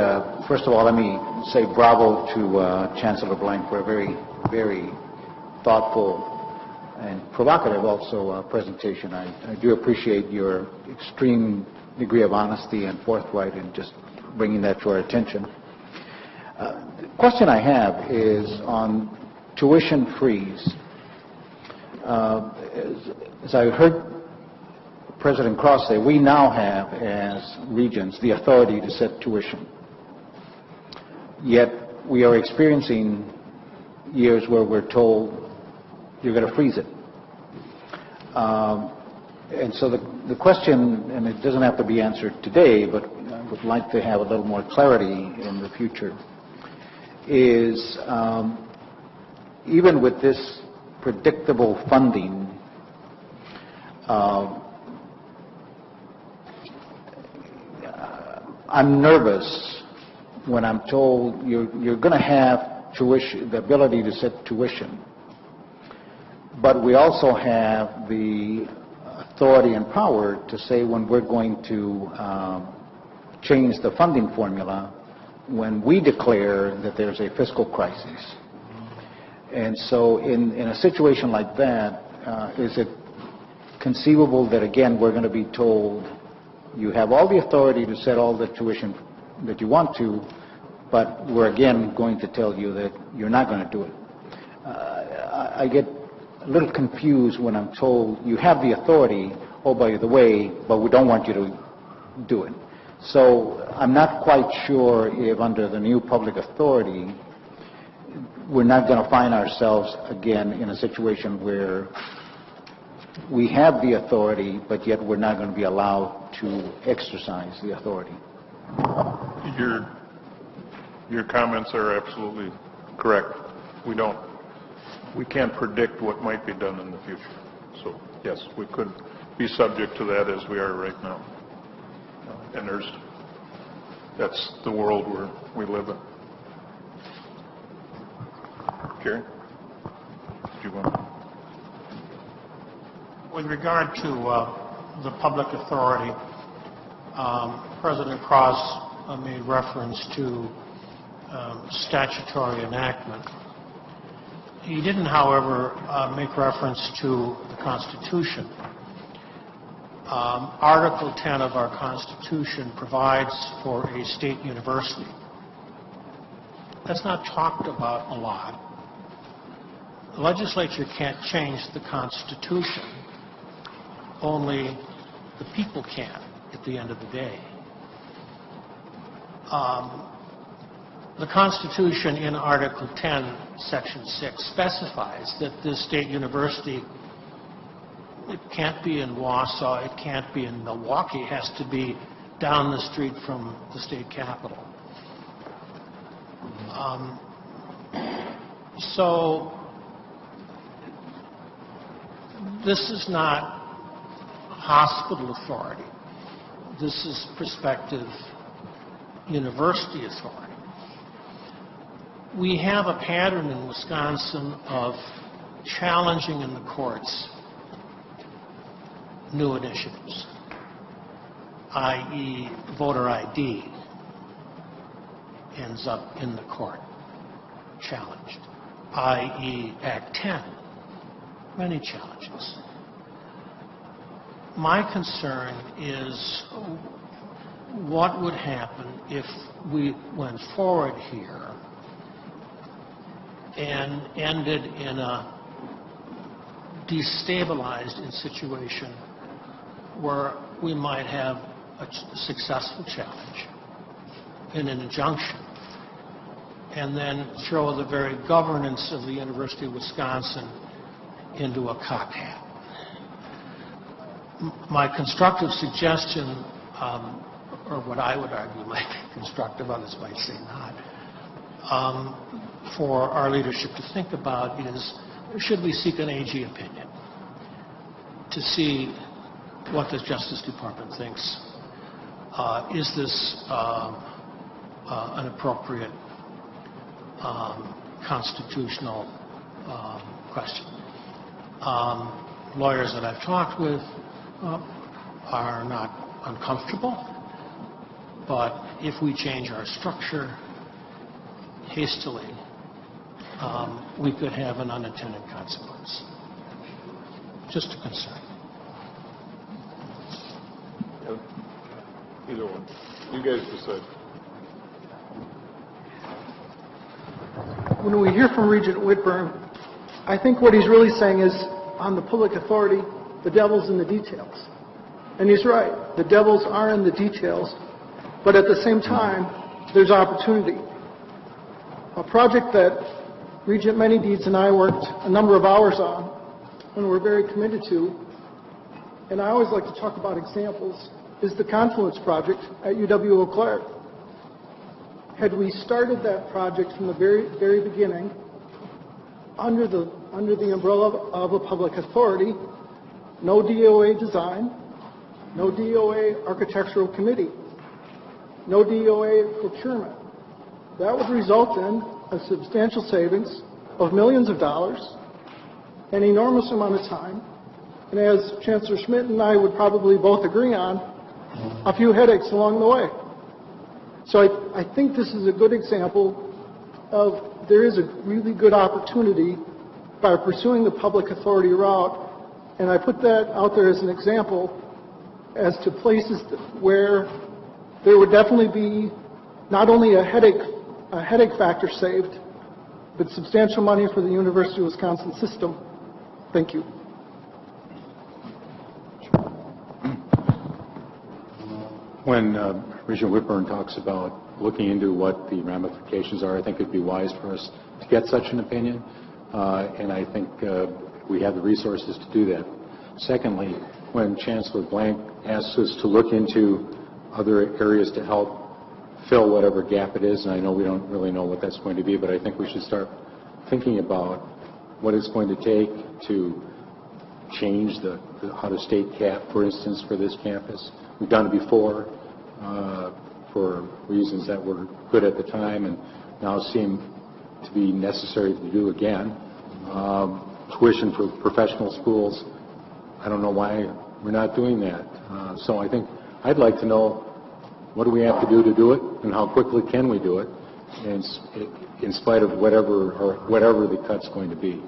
first of all, let me say bravo to Chancellor Blank for a very, very thoughtful and provocative also presentation. I do appreciate your extreme degree of honesty and forthright in just bringing that to our attention. The question I have is on tuition freeze. As I heard President Cross say, we now have, as Regents, the authority to set tuition. Yet we are experiencing years where we're told you're going to freeze it. And so the question, and it doesn't have to be answered today, but I would like to have a little more clarity in the future, is even with this predictable funding, I'm nervous when I'm told you're going to have tuition, the ability to set tuition, but we also have the authority and power to say when we're going to change the funding formula when we declare that there's a fiscal crisis. And so in a situation like that, is it conceivable that, again, we're going to be told you have all the authority to set all the tuition that you want to, but we're again going to tell you that you're not going to do it. I get a little confused when I'm told you have the authority, oh, by the way, but we don't want you to do it. So I'm not quite sure if under the new public authority, we're not going to find ourselves again in a situation where we have the authority, but yet we're not going to be allowed to exercise the authority. Your comments are absolutely correct. We can't predict what might be done in the future. So yes, we could be subject to that as we are right now. And that's the world where we live in. Jerry, did you want to? With regard to the public authority, President Cross made reference to statutory enactment. He didn't, however, make reference to the Constitution. Article 10 of our Constitution provides for a state university. That's not talked about a lot. The legislature can't change the Constitution. Only the people can at the end of the day. The Constitution in Article 10, Section 6 specifies that this state university, it can't be in Wausau, it can't be in Milwaukee, it has to be down the street from the state capitol. So this is not hospital authority. This is prospective university authority. We have a pattern in Wisconsin of challenging in the courts new initiatives, i.e. voter ID ends up in the court challenged, i.e. Act 10, many challenges. My concern is what would happen if we went forward here and ended in a destabilized situation where we might have a successful challenge in an injunction and then throw the very governance of the University of Wisconsin into a cocked hat. My constructive suggestion, or what I would argue might be constructive, others might say not, for our leadership to think about is, should we seek an AG opinion to see what the Justice Department thinks? Is this an appropriate constitutional question? Lawyers that I've talked with are not uncomfortable, but if we change our structure hastily, we could have an unintended consequence. Just a concern. Either one. You guys decide. When we hear from Regent Whitburn, I think what he's really saying is, on the public authority, the devil's in the details. And he's right. The devils are in the details, but at the same time, there's opportunity. A project that Regent Manydeeds and I worked a number of hours on and we're very committed to, and I always like to talk about examples, is the Confluence Project at UW-Eau Claire. Had we started that project from the very beginning under the umbrella of a public authority, no DOA design, no DOA architectural committee, no DOA procurement, that would result in a substantial savings of millions of dollars, an enormous amount of time, and as Chancellor Schmidt and I would probably both agree on, a few headaches along the way. So I think this is a good example of there is a really good opportunity by pursuing the public authority route, and I put that out there as an example as to places where there would definitely be not only a headache a headache factor saved, but substantial money for the University of Wisconsin system. Thank you. When Regent Whitburn talks about looking into what the ramifications are, I think it'd be wise for us to get such an opinion, and I think we have the resources to do that. Secondly, when Chancellor Blank asks us to look into other areas to help fill whatever gap it is, and I know we don't really know what that's going to be, but I think we should start thinking about what it's going to take to change the out-of-state cap, for instance, for this campus. We've done it before for reasons that were good at the time and now seem to be necessary to do again. Tuition for professional schools, I don't know why we're not doing that. So I think I'd like to know what do we have to do it, and how quickly can we do it, in spite of whatever the cut's going to be.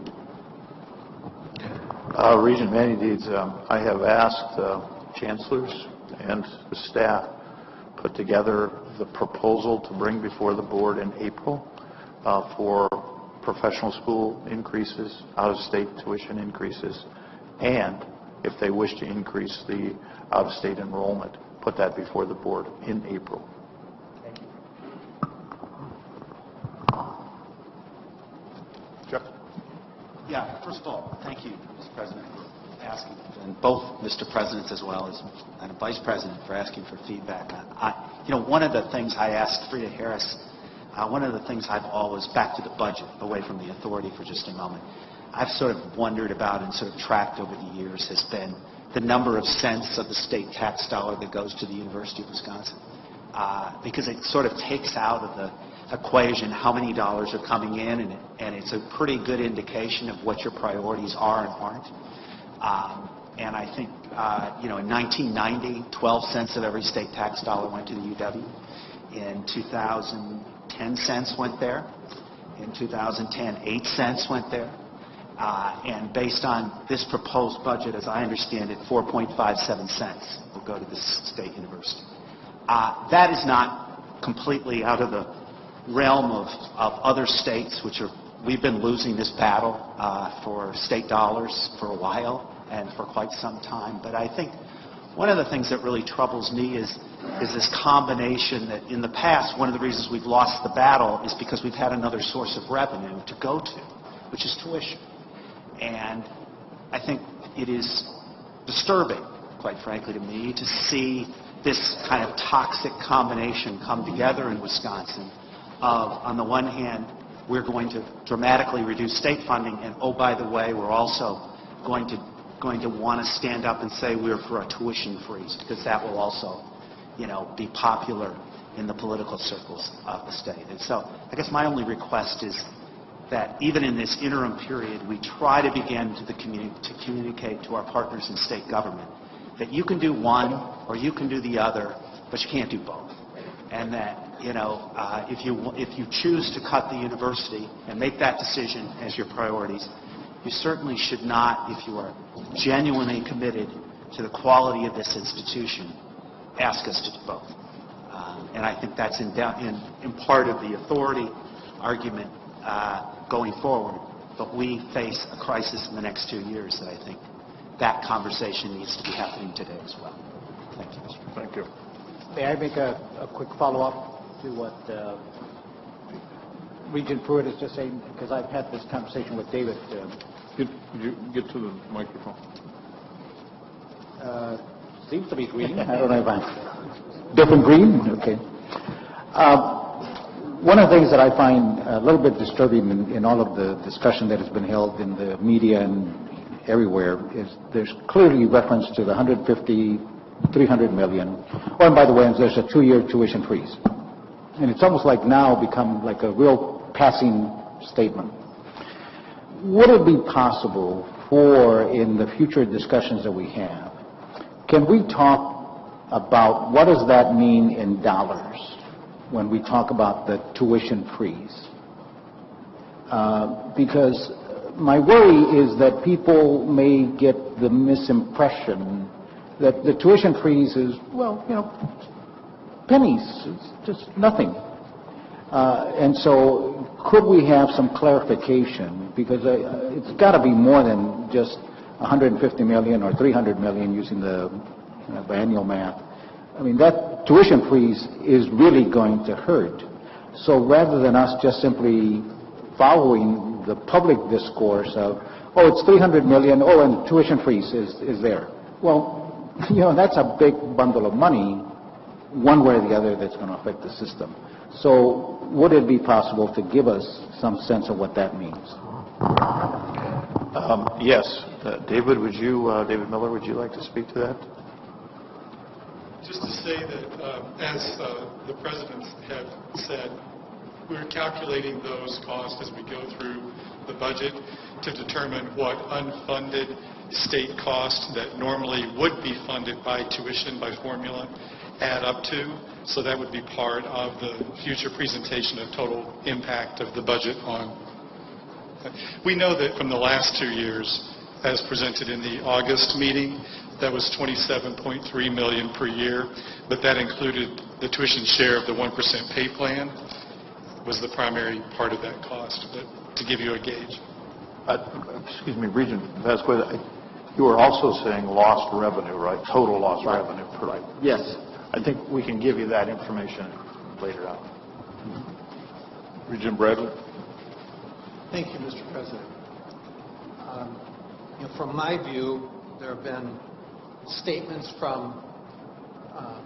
Regent Manny-Deeds, I have asked chancellors and the staff put together the proposal to bring before the board in April for professional school increases, out-of-state tuition increases, and if they wish to increase the out-of-state enrollment, put that before the board in April. Thank you. Jeff? Yeah, first of all, thank you, Mr. President, for asking, and both Mr. Presidents as well as Madam Vice President for asking for feedback. One of the things I asked Frida Harris, one of the things I've always, back to the budget, away from the authority for just a moment, I've sort of wondered about and sort of tracked over the years has been the number of cents of the state tax dollar that goes to the University of Wisconsin. Because it sort of takes out of the equation how many dollars are coming in, and it's a pretty good indication of what your priorities are and aren't. And I think, in 1990, 12 cents of every state tax dollar went to the UW. In 2000, 10 cents went there. In 2010, 8 cents went there. And based on this proposed budget, as I understand it, 4.57 cents will go to this state university. That is not completely out of the realm of other states, we've been losing this battle for state dollars for a while and for quite some time. But I think one of the things that really troubles me is this combination that in the past, one of the reasons we've lost the battle is because we've had another source of revenue to go to, which is tuition. And I think it is disturbing, quite frankly, to me, to see this kind of toxic combination come together in Wisconsin of, on the one hand, we're going to dramatically reduce state funding, and oh, by the way, we're also going to want to stand up and say we're for a tuition freeze, because that will also, be popular in the political circles of the state. And so I guess my only request is that even in this interim period, we try to begin to communicate to our partners in state government that you can do one or you can do the other, but you can't do both. And that, if you choose to cut the university and make that decision as your priorities, you certainly should not, if you are genuinely committed to the quality of this institution, ask us to do both. And I think that's in part of the authority argument going forward. But we face a crisis in the next 2 years that I think that conversation needs to be happening today as well. Thank you, Mr. President. Thank you. May I make a quick follow-up to what Regent Pruitt is just saying? Because I've had this conversation with David. Could you get to the microphone? Seems to be green. I don't know if I'm different green. Okay. One of the things that I find a little bit disturbing in all of the discussion that has been held in the media and everywhere is there's clearly reference to the 150, 300 million. Oh, and by the way, there's a 2-year tuition freeze. And it's almost like now become like a real passing statement. Would it be possible for, in the future discussions that we have, can we talk about what does that mean in dollars when we talk about the tuition freeze? Because my worry is that people may get the misimpression that the tuition freeze is, pennies, it's just nothing. And so could we have some clarification? Because it's got to be more than just 150 million or 300 million using the biennial math. I mean, that tuition freeze is really going to hurt. So rather than us just simply following the public discourse of, oh, it's 300 million, oh, and tuition freeze is there. Well, you know, that's a big bundle of money, one way or the other, that's going to affect the system. So would it be possible to give us some sense of what that means? Yes. David, David Miller, would you like to speak to that? Just to say that, as the presidents have said, we're calculating those costs as we go through the budget to determine what unfunded state costs that normally would be funded by tuition by formula add up to. So that would be part of the future presentation of total impact of the budget on. We know that from the last 2 years, as presented in the August meeting, that was $27.3 million per year, but that included the tuition share of the 1% pay plan was the primary part of that cost, but to give you a gauge. Excuse me, Regent Vasquez, you were also saying lost revenue, right? Total lost revenue per life. Yes. I think we can give you that information later on. Regent Bradley. Thank you, Mr. President. From my view, there have been statements from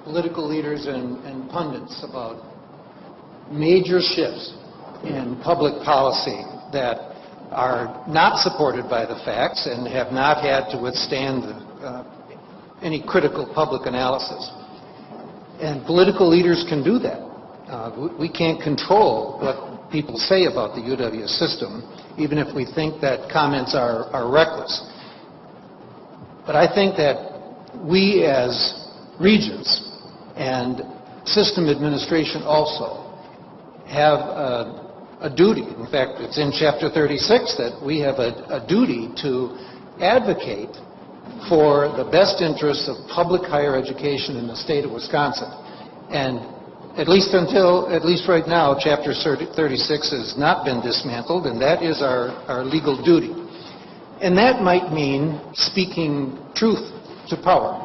political leaders and pundits about major shifts in public policy that are not supported by the facts and have not had to withstand any critical public analysis. And political leaders can do that. We can't control what people say about the UW system, even if we think that comments are reckless. But I think that we as regents and system administration also have a duty. In fact, it's in Chapter 36 that we have a duty to advocate for the best interests of public higher education in the state of Wisconsin. And at least right now, Chapter 36 has not been dismantled, and that is our legal duty. And that might mean speaking truth to power.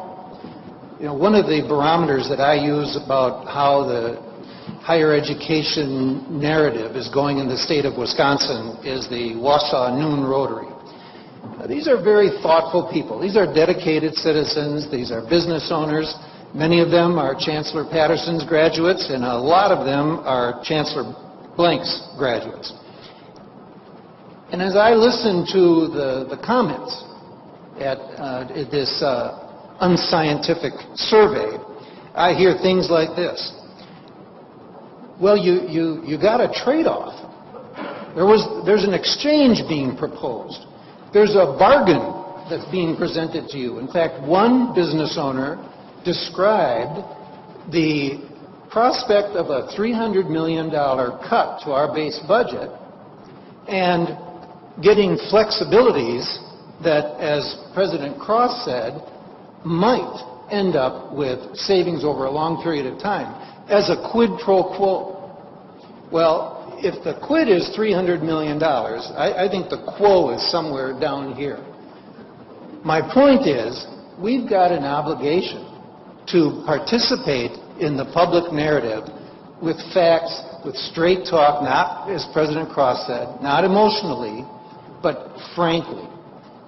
You know, one of the barometers that I use about how the higher education narrative is going in the state of Wisconsin is the Wausau Noon Rotary. Now, these are very thoughtful people. These are dedicated citizens. These are business owners. Many of them are Chancellor Patterson's graduates, and a lot of them are Chancellor Blank's graduates. And as I listen to the comments at this unscientific survey, I hear things like this. Well, you got a trade-off. There's an exchange being proposed. There's a bargain that's being presented to you. In fact, one business owner described the prospect of a $300 million cut to our base budget and getting flexibilities that, as President Cross said, might end up with savings over a long period of time as a quid pro quo. Well, if the quid is $300 million, I think the quo is somewhere down here. My point is, we've got an obligation to participate in the public narrative with facts, with straight talk, not, as President Cross said, not emotionally, but frankly,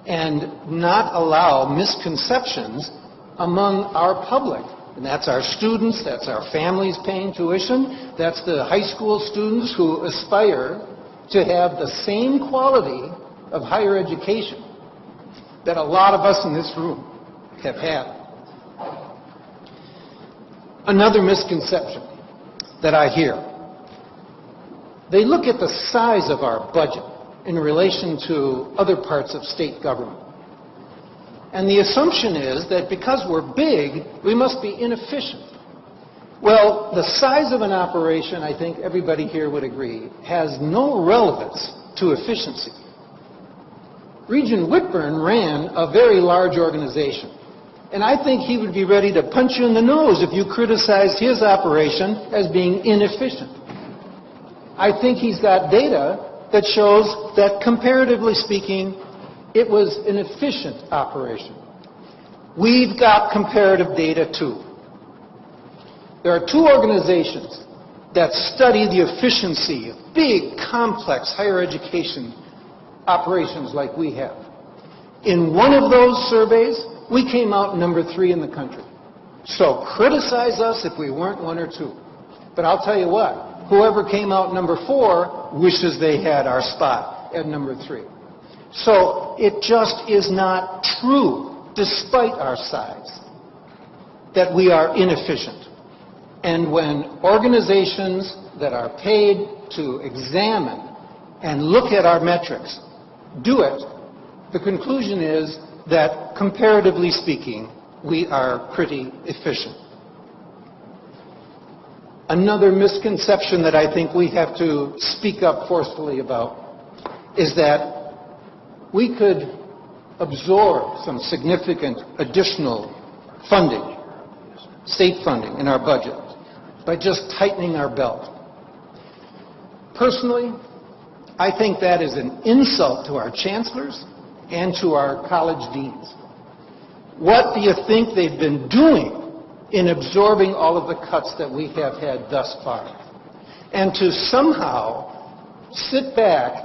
and not allow misconceptions among our public. And that's our students, that's our families paying tuition, that's the high school students who aspire to have the same quality of higher education that a lot of us in this room have had. Another misconception that I hear, they look at the size of our budget in relation to other parts of state government. And the assumption is that because we're big, we must be inefficient. Well, the size of an operation, I think everybody here would agree, has no relevance to efficiency. Regent Whitburn ran a very large organization. And I think he would be ready to punch you in the nose if you criticized his operation as being inefficient. I think he's got data that shows that, comparatively speaking, it was an efficient operation. We've got comparative data too. There are two organizations that study the efficiency of big, complex higher education operations like we have. In one of those surveys, we came out number 3 in the country. So criticize us if we weren't 1 or 2. But I'll tell you what, whoever came out number 4 wishes they had our spot at number 3. So it just is not true, despite our size, that we are inefficient. And when organizations that are paid to examine and look at our metrics do it, the conclusion is that, comparatively speaking, we are pretty efficient. Another misconception that I think we have to speak up forcefully about is that we could absorb some significant additional funding, state funding, in our budget by just tightening our belt. Personally, I think that is an insult to our chancellors and to our college deans. What do you think they've been doing in absorbing all of the cuts that we have had thus far? And to somehow sit back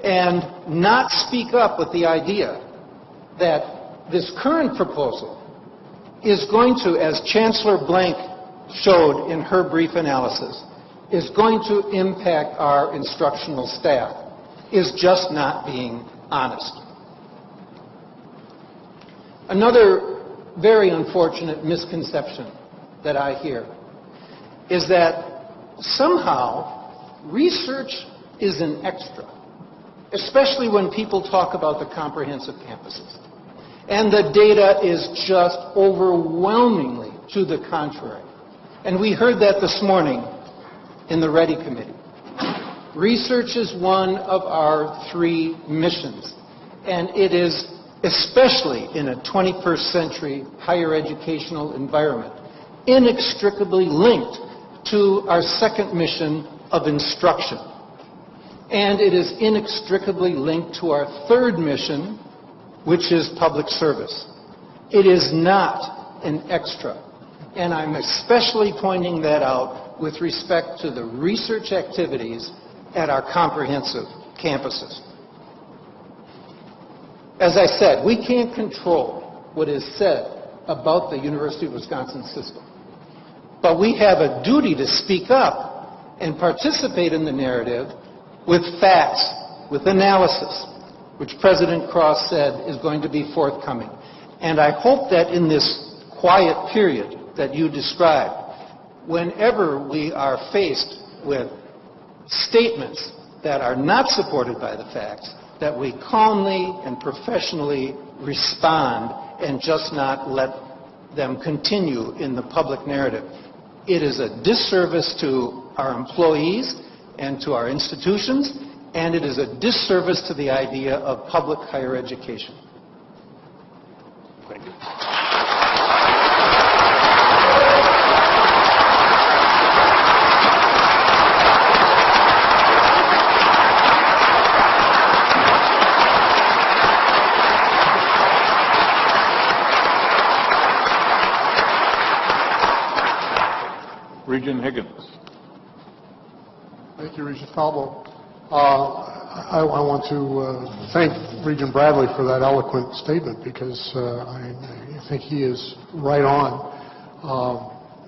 and not speak up with the idea that this current proposal is going to, as Chancellor Blank showed in her brief analysis, is going to impact our instructional staff, is just not being honest. Another very unfortunate misconception that I hear is that somehow research is an extra, especially when people talk about the comprehensive campuses. And the data is just overwhelmingly to the contrary. And we heard that this morning in the READY Committee. Research is one of our 3 missions, and it is, especially in a 21st century higher educational environment, inextricably linked to our second mission of instruction. And it is inextricably linked to our third mission, which is public service. It is not an extra. And I'm especially pointing that out with respect to the research activities at our comprehensive campuses. As I said, we can't control what is said about the University of Wisconsin system. But we have a duty to speak up and participate in the narrative with facts, with analysis, which President Cross said is going to be forthcoming. And I hope that in this quiet period that you described, whenever we are faced with statements that are not supported by the facts, that we calmly and professionally respond and just not let them continue in the public narrative. It is a disservice to our employees and to our institutions, and it is a disservice to the idea of public higher education. Thank you. Regent Higgins. Thank you, Regent Falbo. I want to thank Regent Bradley for that eloquent statement, because I think he is right on.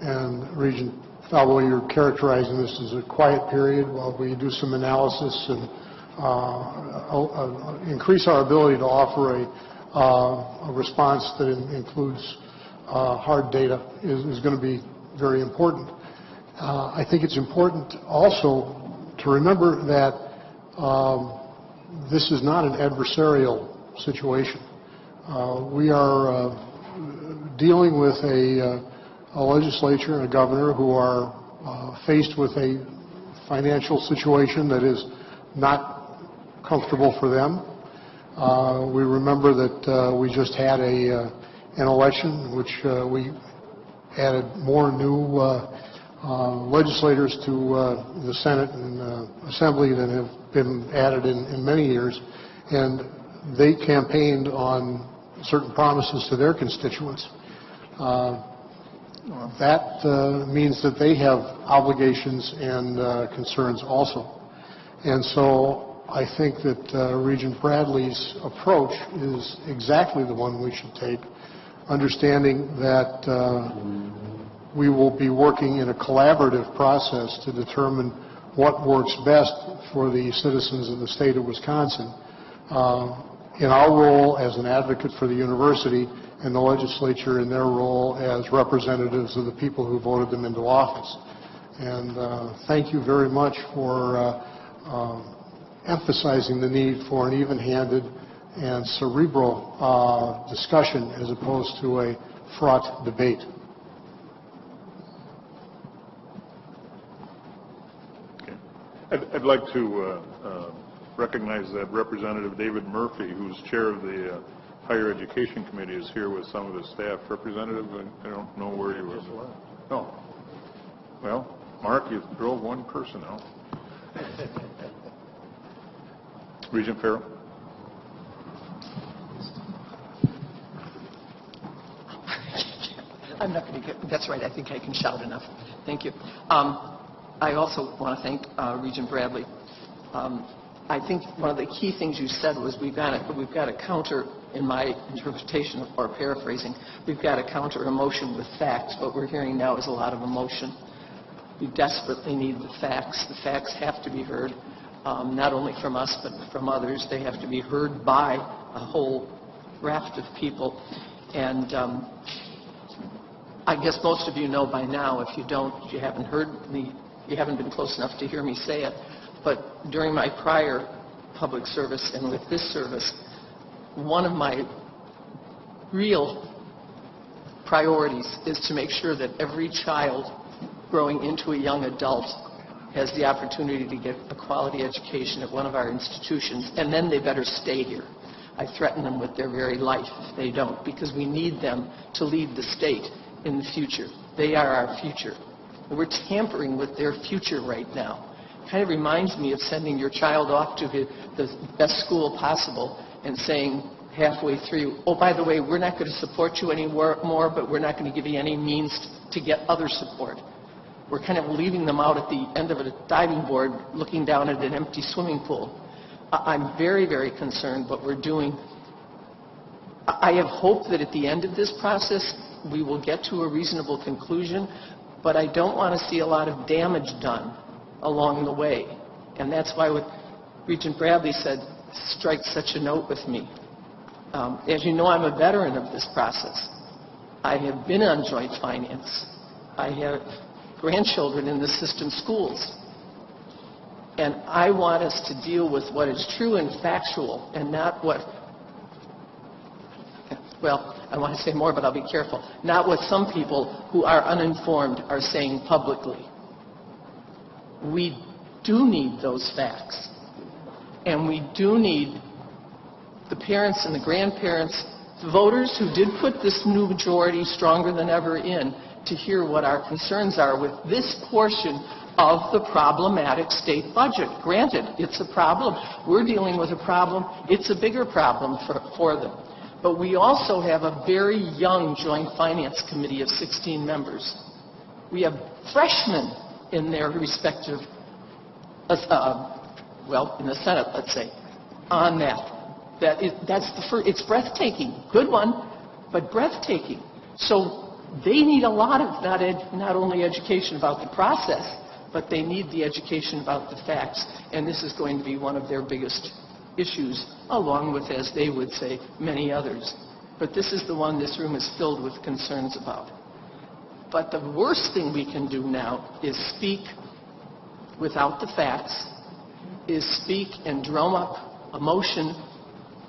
And Regent Falbo, you're characterizing this as a quiet period while we do some analysis and increase our ability to offer a response that includes hard data is going to be very important. I think it's important also to remember that this is not an adversarial situation. We are dealing with a legislature and a governor who are faced with a financial situation that is not comfortable for them. We remember that we just had an election in which we added more new legislators to the Senate and Assembly that have been added in many years, and they campaigned on certain promises to their constituents. That means that they have obligations and concerns also. And so I think that Regent Bradley's approach is exactly the one we should take, understanding that we will be working in a collaborative process to determine what works best for the citizens of the state of Wisconsin in our role as an advocate for the university and the legislature in their role as representatives of the people who voted them into office. And thank you very much for emphasizing the need for an even-handed and cerebral discussion as opposed to a fraught debate. I'd like to recognize that Representative David Murphy, who's chair of the Higher Education Committee, is here with some of the staff. Representative, I don't know where you were. No. Well, Mark, you drove one person out. Regent Farrell. I'm not going to get, that's right, I think I can shout enough. Thank you. I also want to thank Regent Bradley. I think one of the key things you said was we've got to counter, in my interpretation or paraphrasing, we've got to counter emotion with facts. What we're hearing now is a lot of emotion. We desperately need the facts. The facts have to be heard, not only from us but from others. They have to be heard by a whole raft of people. And I guess most of you know by now. If you don't, you haven't heard me, you haven't been close enough to hear me say it. But during my prior public service and with this service, one of my real priorities is to make sure that every child growing into a young adult has the opportunity to get a quality education at one of our institutions, and then they better stay here. I threaten them with their very life if they don't, because we need them to lead the state in the future. They are our future. And we're tampering with their future right now. It kind of reminds me of sending your child off to the best school possible and saying halfway through, oh, by the way, we're not going to support you anymore, but we're not going to give you any means to get other support. We're kind of leaving them out at the end of a diving board looking down at an empty swimming pool. I'm very, very concerned what we're doing. I have hope that at the end of this process we will get to a reasonable conclusion, but I don't want to see a lot of damage done along the way. And that's why what Regent Bradley said strikes such a note with me. As you know, I'm a veteran of this process. I have been on joint finance. I have grandchildren in the system schools. And I want us to deal with what is true and factual and not what, well, I want to say more, but I'll be careful, not what some people who are uninformed are saying publicly. We do need those facts. And we do need the parents and the grandparents, the voters who did put this new majority stronger than ever in, to hear what our concerns are with this portion of the problematic state budget. Granted, it's a problem. We're dealing with a problem. It's a bigger problem for them. But we also have a very young Joint Finance Committee of 16 members. We have freshmen in their respective, well, in the Senate, let's say, on that. That's the first, it's breathtaking. Good one, but breathtaking. So they need a lot of not only education about the process, but they need the education about the facts. And this is going to be one of their biggest issues, along with, as they would say, many others. But this is the one this room is filled with concerns about. But the worst thing we can do now is speak without the facts, is speak and drum up emotion,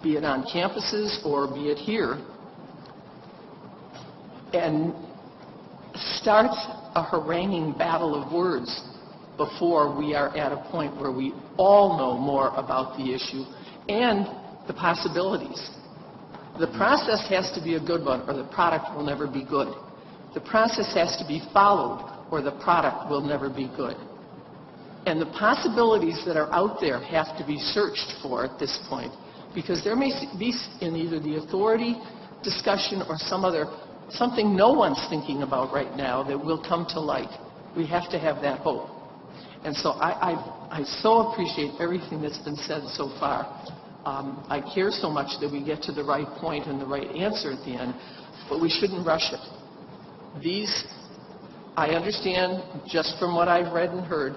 be it on campuses or be it here, and start a haranguing battle of words before we are at a point where we all know more about the issue and the possibilities. The process has to be a good one, or the product will never be good. The process has to be followed or the product will never be good. And the possibilities that are out there have to be searched for at this point, because there may be in either the authority discussion or something no one's thinking about right now that will come to light. We have to have that hope. And so I so appreciate everything that's been said so far. I care so much that we get to the right point and the right answer at the end, but we shouldn't rush it. I understand just from what I've read and heard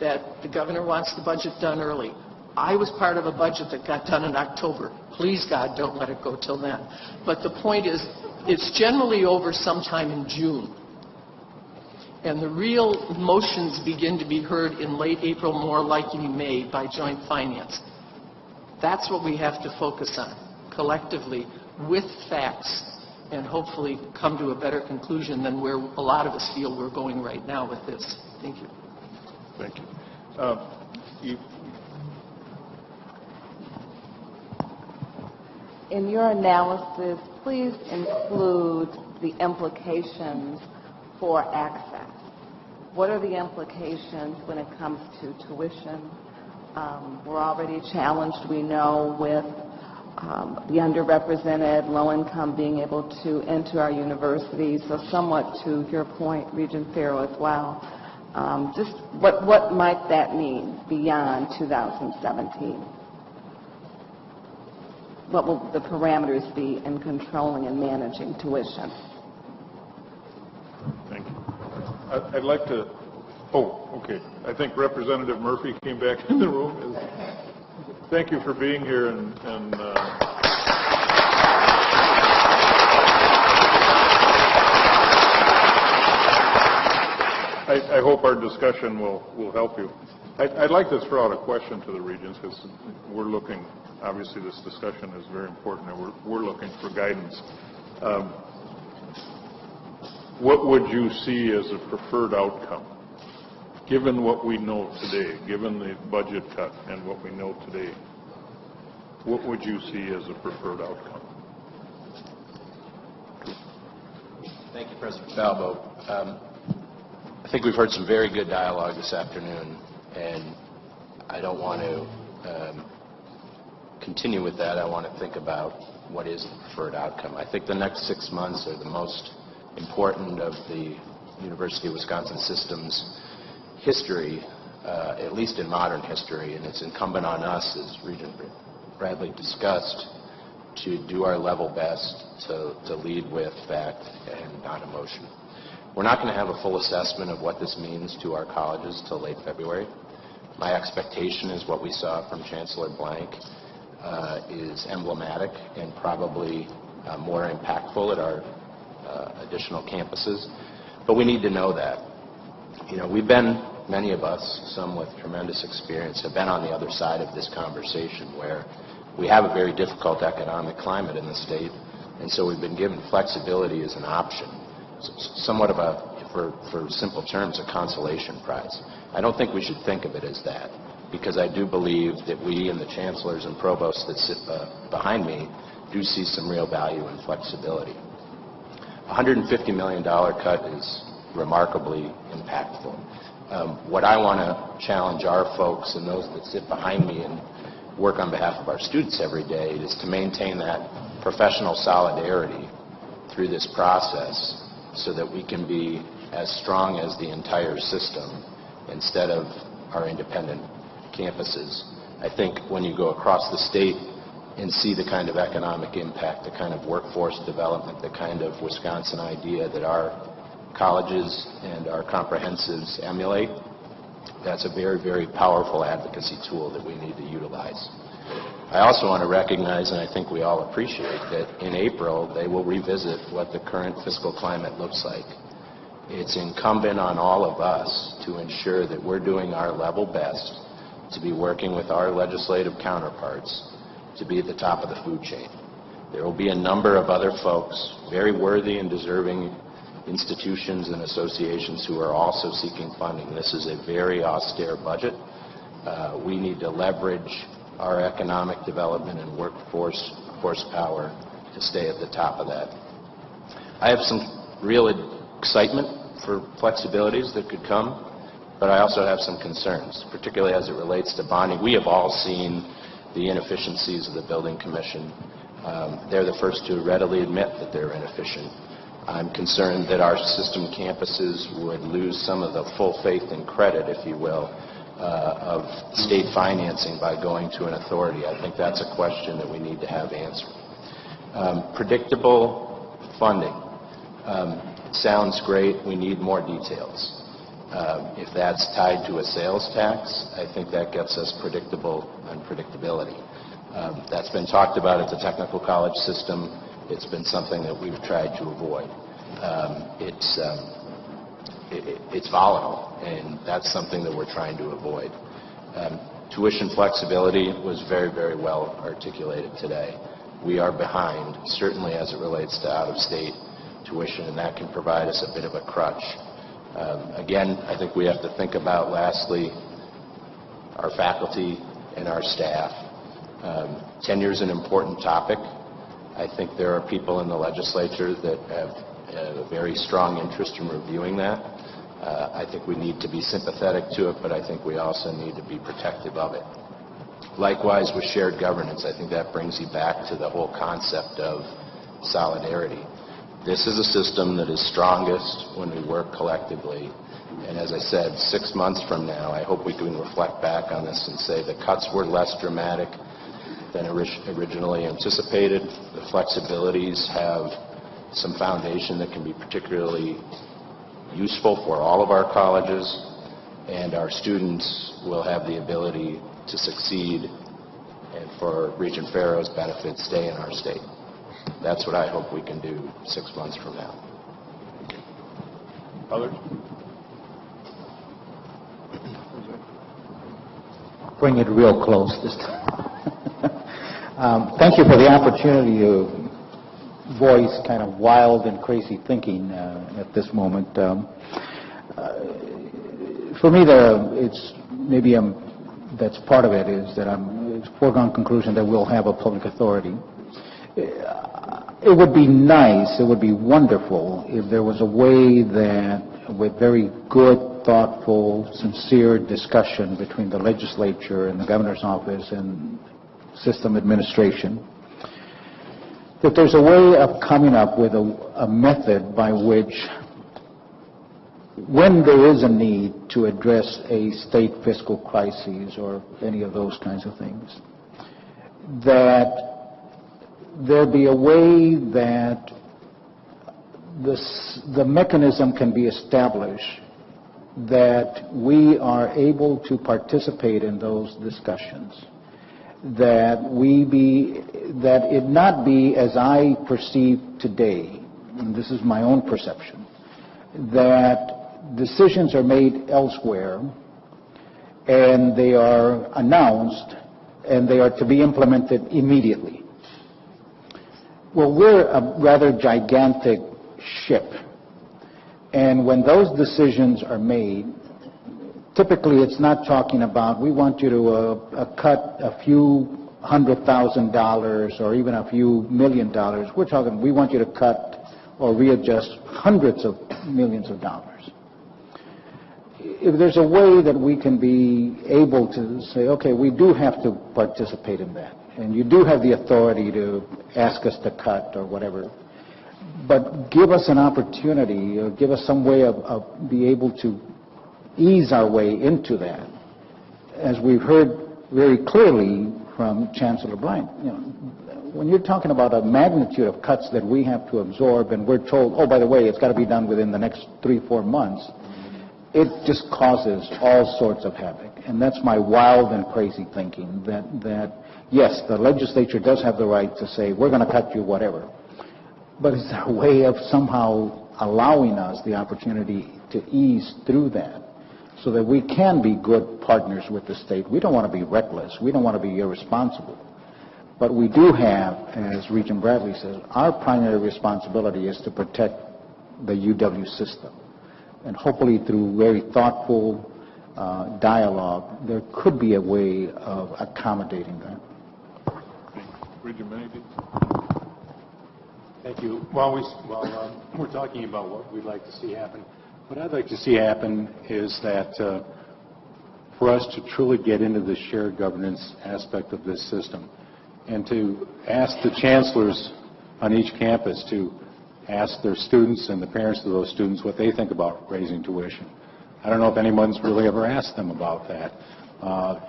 that the governor wants the budget done early. I was part of a budget that got done in October. Please, God, don't let it go till then. But the point is, it's generally over sometime in June. And the real motions begin to be heard in late April, more likely May, by joint finance. That's what we have to focus on, collectively, with facts, and hopefully come to a better conclusion than where a lot of us feel we're going right now with this. Thank you. Thank you. In your analysis, please include the implications for access. What are the implications when it comes to tuition? We're already challenged, we know, with the underrepresented, low income being able to enter our universities. So somewhat to your point, Regent Farrow, as well. Just what might that mean beyond 2017? What will the parameters be in controlling and managing tuition? Thank you. I'd like to, okay. I think Representative Murphy came back in the room. Thank you for being here, and I hope our discussion will help you. I'd like to throw out a question to the Regents, because we're looking, obviously this discussion is very important, and we're looking for guidance. What would you see as a preferred outcome, given what we know today, given the budget cut and what we know today? What would you see as a preferred outcome? Thank you, President Falbo. I think we've heard some very good dialogue this afternoon, and I don't want to continue with that. I want to think about what is the preferred outcome. I think the next 6 months are the most important of the University of Wisconsin system's history, at least in modern history, and it's incumbent on us, as Regent Bradley discussed, to do our level best to lead with fact and not emotion. We're not going to have a full assessment of what this means to our colleges till late February. My expectation is what we saw from Chancellor Blank is emblematic and probably more impactful at our additional campuses, but we need to know that. You know, we've been, many of us, some with tremendous experience, have been on the other side of this conversation where we have a very difficult economic climate in the state, and so we've been given flexibility as an option, somewhat of a, for simple terms, a consolation prize. I don't think we should think of it as that, because I do believe that we and the chancellors and provosts that sit behind me do see some real value in flexibility. A $150 million cut is remarkably impactful. What I want to challenge our folks and those that sit behind me and work on behalf of our students every day is to maintain that professional solidarity through this process so that we can be as strong as the entire system instead of our independent campuses. I think when you go across the state and see the kind of economic impact, the kind of workforce development, the kind of Wisconsin idea that our colleges and our comprehensives emulate, that's a very, very powerful advocacy tool that we need to utilize. I also want to recognize, and I think we all appreciate, that in April they will revisit what the current fiscal climate looks like. It's incumbent on all of us to ensure that we're doing our level best to be working with our legislative counterparts to be at the top of the food chain. There will be a number of other folks, very worthy and deserving institutions and associations, who are also seeking funding. This is a very austere budget. We need to leverage our economic development and workforce horsepower to stay at the top of that. I have some real excitement for flexibilities that could come, but I also have some concerns, particularly as it relates to bonding. We have all seen the inefficiencies of the building commission. They're the first to readily admit that they're inefficient. I'm concerned that our system campuses would lose some of the full faith and credit, if you will, of state financing by going to an authority. I think that's a question that we need to have answered. Predictable funding. Sounds great. We need more details. If that's tied to a sales tax, I think that gets us predictable unpredictability. That's been talked about at the technical college system. It's been something that we've tried to avoid. It's volatile, and that's something that we're trying to avoid. Tuition flexibility was very, very well articulated today. We are behind, certainly as it relates to out-of-state tuition, and that can provide us a bit of a crutch. Again, I think we have to think about, lastly, our faculty and our staff. Tenure is an important topic. I think there are people in the legislature that have a very strong interest in reviewing that. I think we need to be sympathetic to it, but I think we also need to be protective of it. Likewise with shared governance, I think that brings you back to the whole concept of solidarity. This is a system that is strongest when we work collectively. And as I said, 6 months from now, I hope we can reflect back on this and say the cuts were less dramatic than originally anticipated. The flexibilities have some foundation that can be particularly useful for all of our colleges, and our students will have the ability to succeed and, for Regent Farrow's benefit, stay in our state. That's what I hope we can do 6 months from now. Others? Bring it real close this time. Thank you for the opportunity to voice kind of wild and crazy thinking at this moment. For me, it's maybe that's part of it is that it's a foregone conclusion that we'll have a public authority. It would be nice, it would be wonderful if there was a way that with very good, thoughtful, sincere discussion between the legislature and the governor's office and system administration, that there's a way of coming up with a method by which, when there is a need to address a state fiscal crisis or any of those kinds of things, that there be a way that the mechanism can be established that we are able to participate in those discussions, that it not be as I perceive today, and this is my own perception, that decisions are made elsewhere and they are announced and they are to be implemented immediately. Well, we're a rather gigantic ship, and when those decisions are made, typically it's not talking about we want you to cut a few $100,000 or even a few $1 million. We're talking we want you to cut or readjust hundreds of millions of dollars. If there's a way that we can be able to say, okay, we do have to participate in that, and you do have the authority to ask us to cut or whatever, but give us an opportunity, or give us some way of be able to ease our way into that. As we've heard very clearly from Chancellor Blank, when you're talking about a magnitude of cuts that we have to absorb, and we're told, oh, by the way, it's got to be done within the next 3-4 months, it just causes all sorts of havoc. And that's my wild and crazy thinking, that yes, the legislature does have the right to say, we're going to cut you whatever. But is there a way of somehow allowing us the opportunity to ease through that so that we can be good partners with the state? We don't want to be reckless. We don't want to be irresponsible. But we do have, as Regent Bradley says, our primary responsibility is to protect the UW system. And hopefully through very thoughtful dialogue, there could be a way of accommodating that. Regent Benedict. Thank you. While we're talking about what we'd like to see happen, What I'd like to see happen is that for us to truly get into the shared governance aspect of this system and to ask the chancellors on each campus to ask their students and the parents of those students what they think about raising tuition. I don't know if anyone's really ever asked them about that.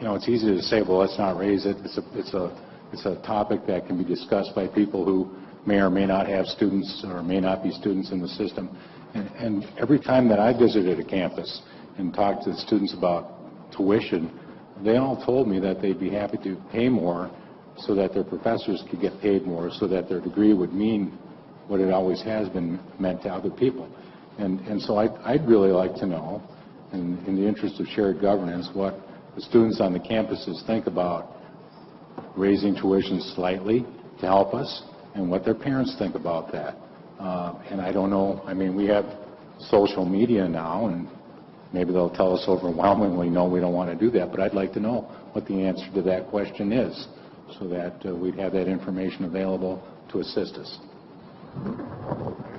It's easy to say, well, let's not raise it. It's a topic that can be discussed by people who may or may not have students or may not be students in the system. And every time that I visited a campus and talked to the students about tuition, they all told me that they'd be happy to pay more so that their professors could get paid more, so that their degree would mean what it always has been meant to other people. And so I'd really like to know, in the interest of shared governance, what the students on the campuses think about raising tuition slightly to help us, and what their parents think about that. And I don't know, I mean, we have social media now, and maybe they'll tell us overwhelmingly, no, we don't want to do that, but I'd like to know what the answer to that question is, so that we'd have that information available to assist us.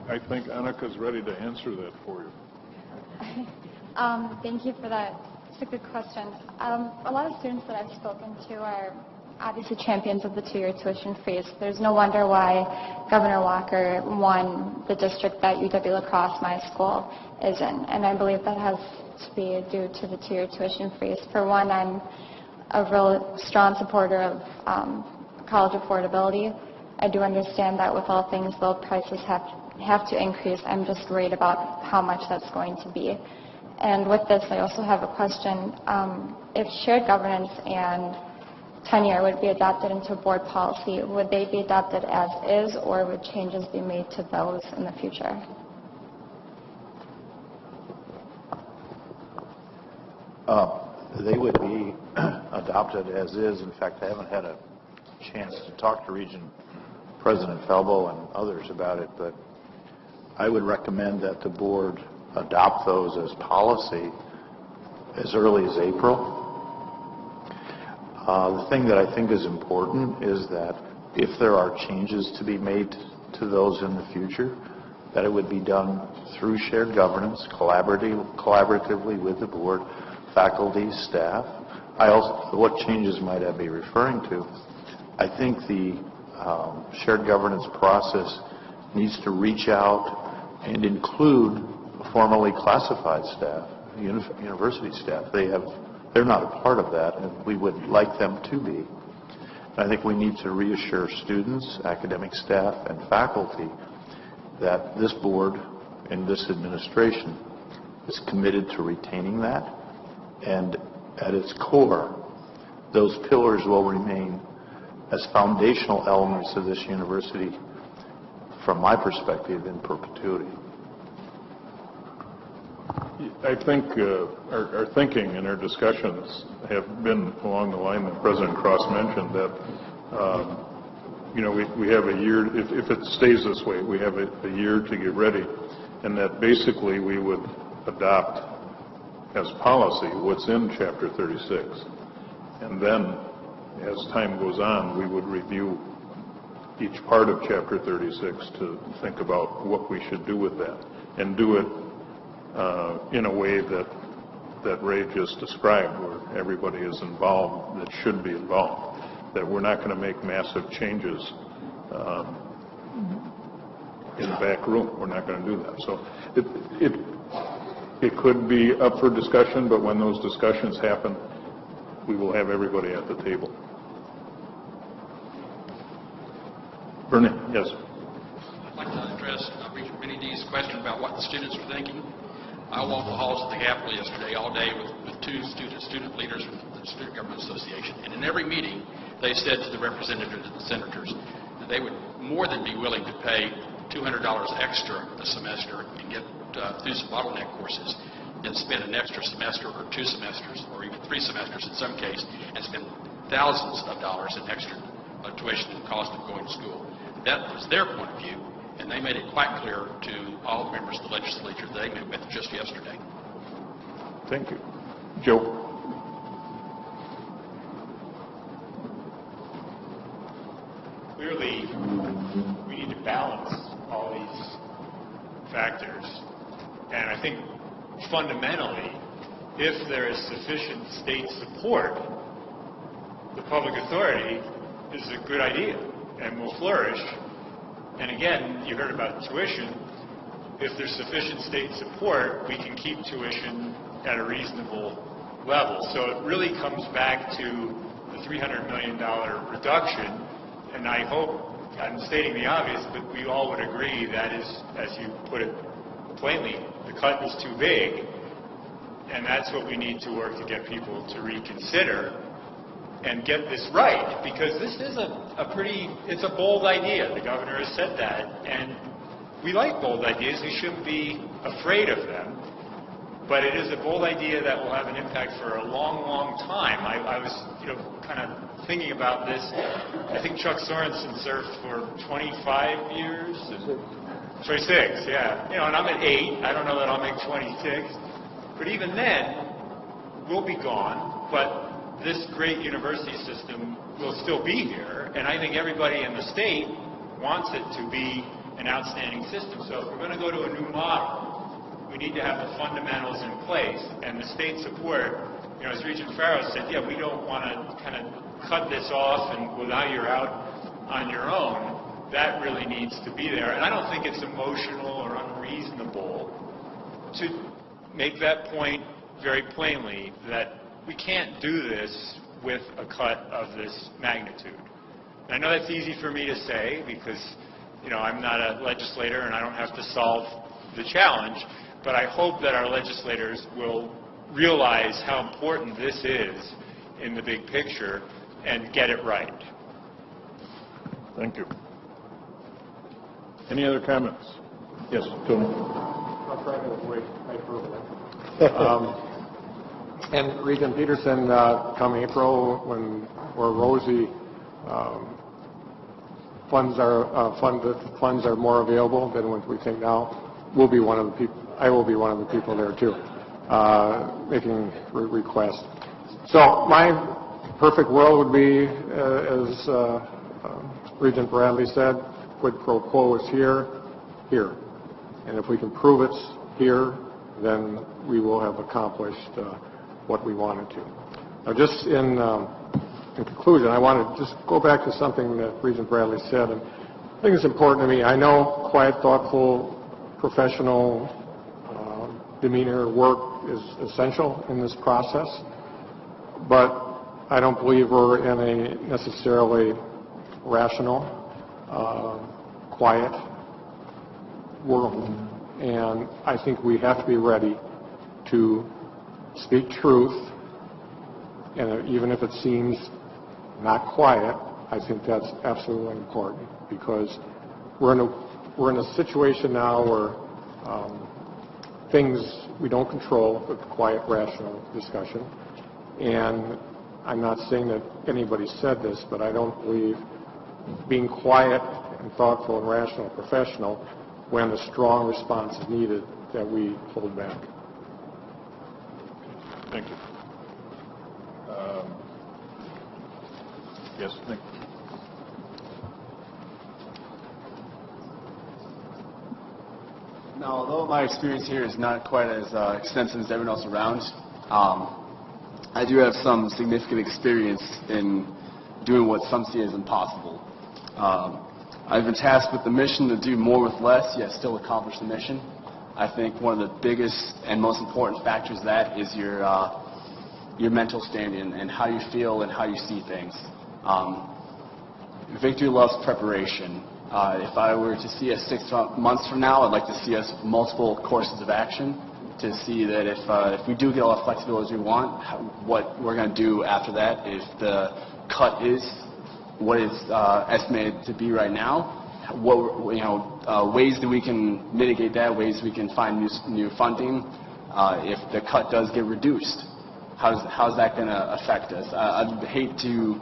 I think Annika's ready to answer that for you. Thank you for that. It's a good question. A lot of students that I've spoken to are obviously champions of the two-year tuition freeze. There's no wonder why Governor Walker won the district that UW-La Crosse, my school, is in. And I believe that has to be due to the two-year tuition freeze. For one, I'm a real strong supporter of college affordability. I do understand that with all things low, prices have to increase. I'm just worried about how much that's going to be. And with this, I also have a question. If shared governance and tenure would be adopted into board policy, would they be adopted as is, or would changes be made to those in the future? They would be adopted as is. In fact, I haven't had a chance to talk to Region President Felbo and others about it, but I would recommend that the board adopt those as policy as early as April. The thing that I think is important is that if there are changes to be made to those in the future, that it would be done through shared governance, collaboratively with the board, faculty, staff. What changes might I be referring to? I think the shared governance process needs to reach out and include formally classified staff, university staff. They're not a part of that, and we would like them to be. And I think we need to reassure students, academic staff, and faculty that this board and this administration is committed to retaining that, and at its core, those pillars will remain as foundational elements of this university, from my perspective, in perpetuity. I think our thinking and our discussions have been along the line that President Cross mentioned, that we have a year, if it stays this way, we have a year to get ready, and that basically we would adopt as policy what's in Chapter 36. And then, as time goes on, we would review each part of Chapter 36 to think about what we should do with that, and do it in a way that Ray just described, where everybody is involved that should be involved, that we're not going to make massive changes in the back room. We're not going to do that. So it could be up for discussion, but when those discussions happen, we will have everybody at the table. Bernie, yes. I'd like to address Regent Benny D's question about what the students are thinking. I walked the halls of the Capitol yesterday all day with two student leaders from the Student Government Association, and in every meeting they said to the representatives and the senators that they would more than be willing to pay $200 extra a semester and get through some bottleneck courses and spend an extra semester or 2 semesters or even 3 semesters in some case and spend thousands of dollars in extra tuition and cost of going to school. That was their point of view, and they made it quite clear to all the members of the legislature they met with just yesterday. Thank you. Joe? Clearly, we need to balance all these factors. And I think fundamentally, if there is sufficient state support, the public authority is a good idea and will flourish. And again, you heard about tuition. If there's sufficient state support, we can keep tuition at a reasonable level. So it really comes back to the $300 million reduction, and I hope I'm stating the obvious, but we all would agree that is, as you put it plainly, the cut is too big, and that's what we need to work to get people to reconsider and get this right, because this is it's a bold idea. The governor has said that, and we like bold ideas. We shouldn't be afraid of them, but it is a bold idea that will have an impact for a long, long time. I was, kind of thinking about this. I think Chuck Sorensen served for 25 years. 26, yeah. And I'm at 8. I don't know that I'll make 26. But even then, we'll be gone. But this great university system will still be here. And I think everybody in the state wants it to be an outstanding system. So if we're going to go to a new model, we need to have the fundamentals in place. And the state support, as Regent Farrow said, yeah, we don't want to kind of cut this off and, well, now you're out on your own. That really needs to be there. And I don't think it's emotional or unreasonable to make that point very plainly, that we can't do this with a cut of this magnitude. And I know that's easy for me to say because, I'm not a legislator and I don't have to solve the challenge, but I hope that our legislators will realize how important this is in the big picture and get it right. Thank you. Any other comments? Yes, Tony. And Regent Peterson, come April, or Rosie, funds are more available than what we think now. We'll be one of the people. I will be one of the people there too, making requests. So my perfect world would be, as Regent Bradley said, quid pro quo is here, and if we can prove it's here, then we will have accomplished what we wanted to. Now, just in conclusion, I want to just go back to something that Regent Bradley said, and I think it's important to me. I know quiet, thoughtful, professional demeanor work is essential in this process, but I don't believe we're in a necessarily rational, quiet world, and I think we have to be ready to speak truth, and even if it seems not quiet, I think that's absolutely important, because we're in a situation now where things we don't control, but quiet, rational discussion. And I'm not saying that anybody said this, but I don't believe being quiet and thoughtful and rational and professional when a strong response is needed, that we hold back. Thank you. Yes, Nick. Now, although my experience here is not quite as extensive as everyone else around, I do have some significant experience in doing what some see as impossible. I've been tasked with the mission to do more with less, yet still accomplish the mission. I think one of the biggest and most important factors of that is your mental standing and how you feel and how you see things. Victory loves preparation. If I were to see us 6 months from now, I'd like to see us with multiple courses of action to see that if we do get all the flexibility we want, what we're going to do after that. If the cut is what is estimated to be right now, ways that we can mitigate that, ways we can find new funding. If the cut does get reduced, how's that going to affect us? I'd hate to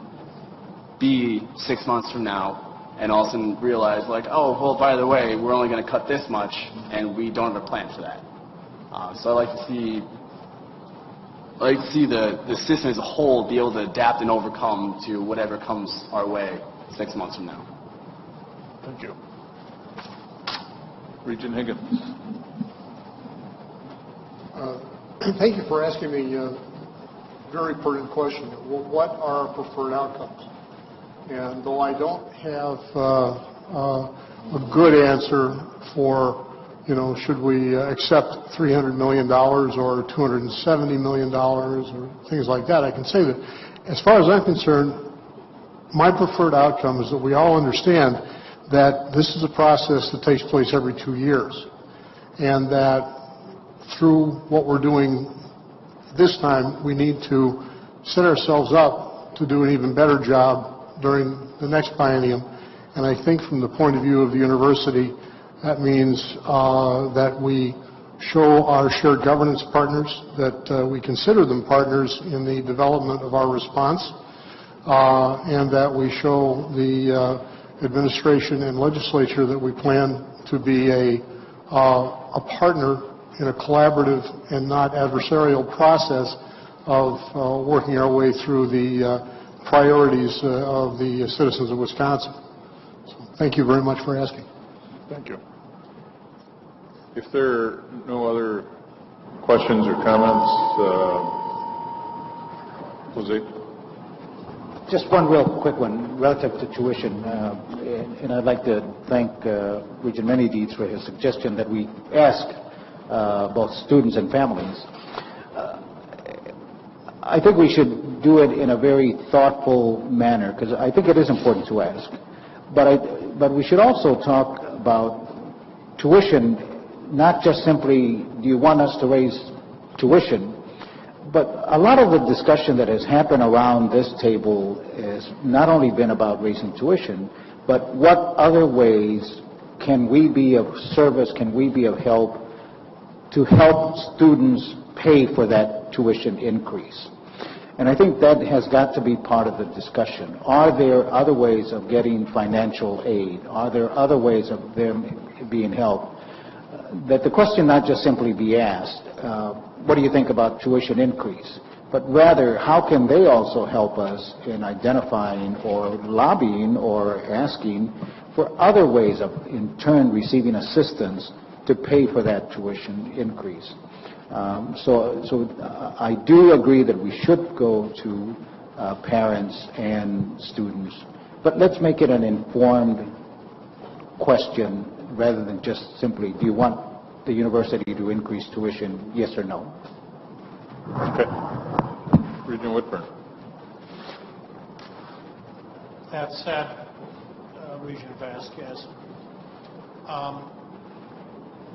be 6 months from now and all of a sudden realize, like, oh, well, by the way, we're only going to cut this much, and we don't have a plan for that. So I'd like to see the system as a whole be able to adapt and overcome to whatever comes our way 6 months from now. Thank you. Regent Higgins. Thank you for asking me a very pertinent question. What are our preferred outcomes? And though I don't have a good answer for, should we accept $300 million or $270 million or things like that, I can say that as far as I'm concerned, my preferred outcome is that we all understand that this is a process that takes place every 2 years, and that through what we're doing this time, we need to set ourselves up to do an even better job during the next biennium. And I think from the point of view of the university, that means that we show our shared governance partners that we consider them partners in the development of our response, and that we show the administration and legislature that we plan to be a partner in a collaborative and not adversarial process of working our way through the priorities of the citizens of Wisconsin. So thank you very much for asking. Thank you. If there are no other questions or comments, Jose? Just one real quick one relative to tuition, and I'd like to thank Regent Menedies for his suggestion that we ask both students and families. I think we should do it in a very thoughtful manner, because I think it is important to ask. But we should also talk about tuition, not just simply, do you want us to raise tuition? But a lot of the discussion that has happened around this table has not only been about raising tuition, but what other ways can we be of service, can we be of help to help students pay for that tuition increase? And I think that has got to be part of the discussion. Are there other ways of getting financial aid? Are there other ways of them being helped? That the question not just simply be asked, what do you think about tuition increase? But rather, how can they also help us in identifying or lobbying or asking for other ways of, in turn, receiving assistance to pay for that tuition increase? So I do agree that we should go to parents and students, but let's make it an informed question rather than just simply, do you want the university to increase tuition, yes or no? Okay. Regent Whitburn. That said, Regent Vasquez,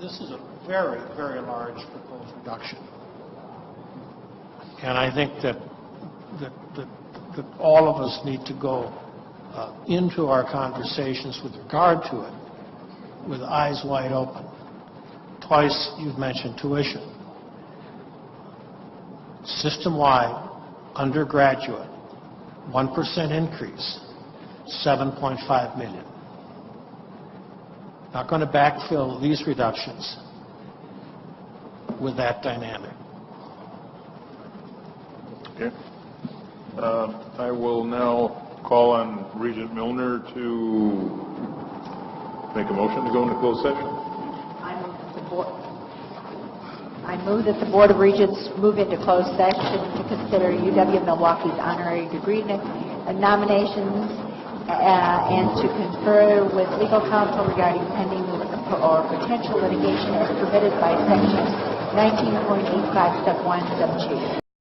this is a very, very large proposed reduction. And I think that all of us need to go into our conversations with regard to it with eyes wide open. Twice you've mentioned tuition. System-wide, undergraduate, 1% increase, $7.5 million. Not going to backfill these reductions with that dynamic. Okay. I will now call on Regent Milner to make a motion to go into closed session. I move that the Board of Regents move into closed session to consider UW-Milwaukee's honorary degree nominations and to confer with legal counsel regarding pending or potential litigation as permitted by Section 19.85, Step 1, Sub G.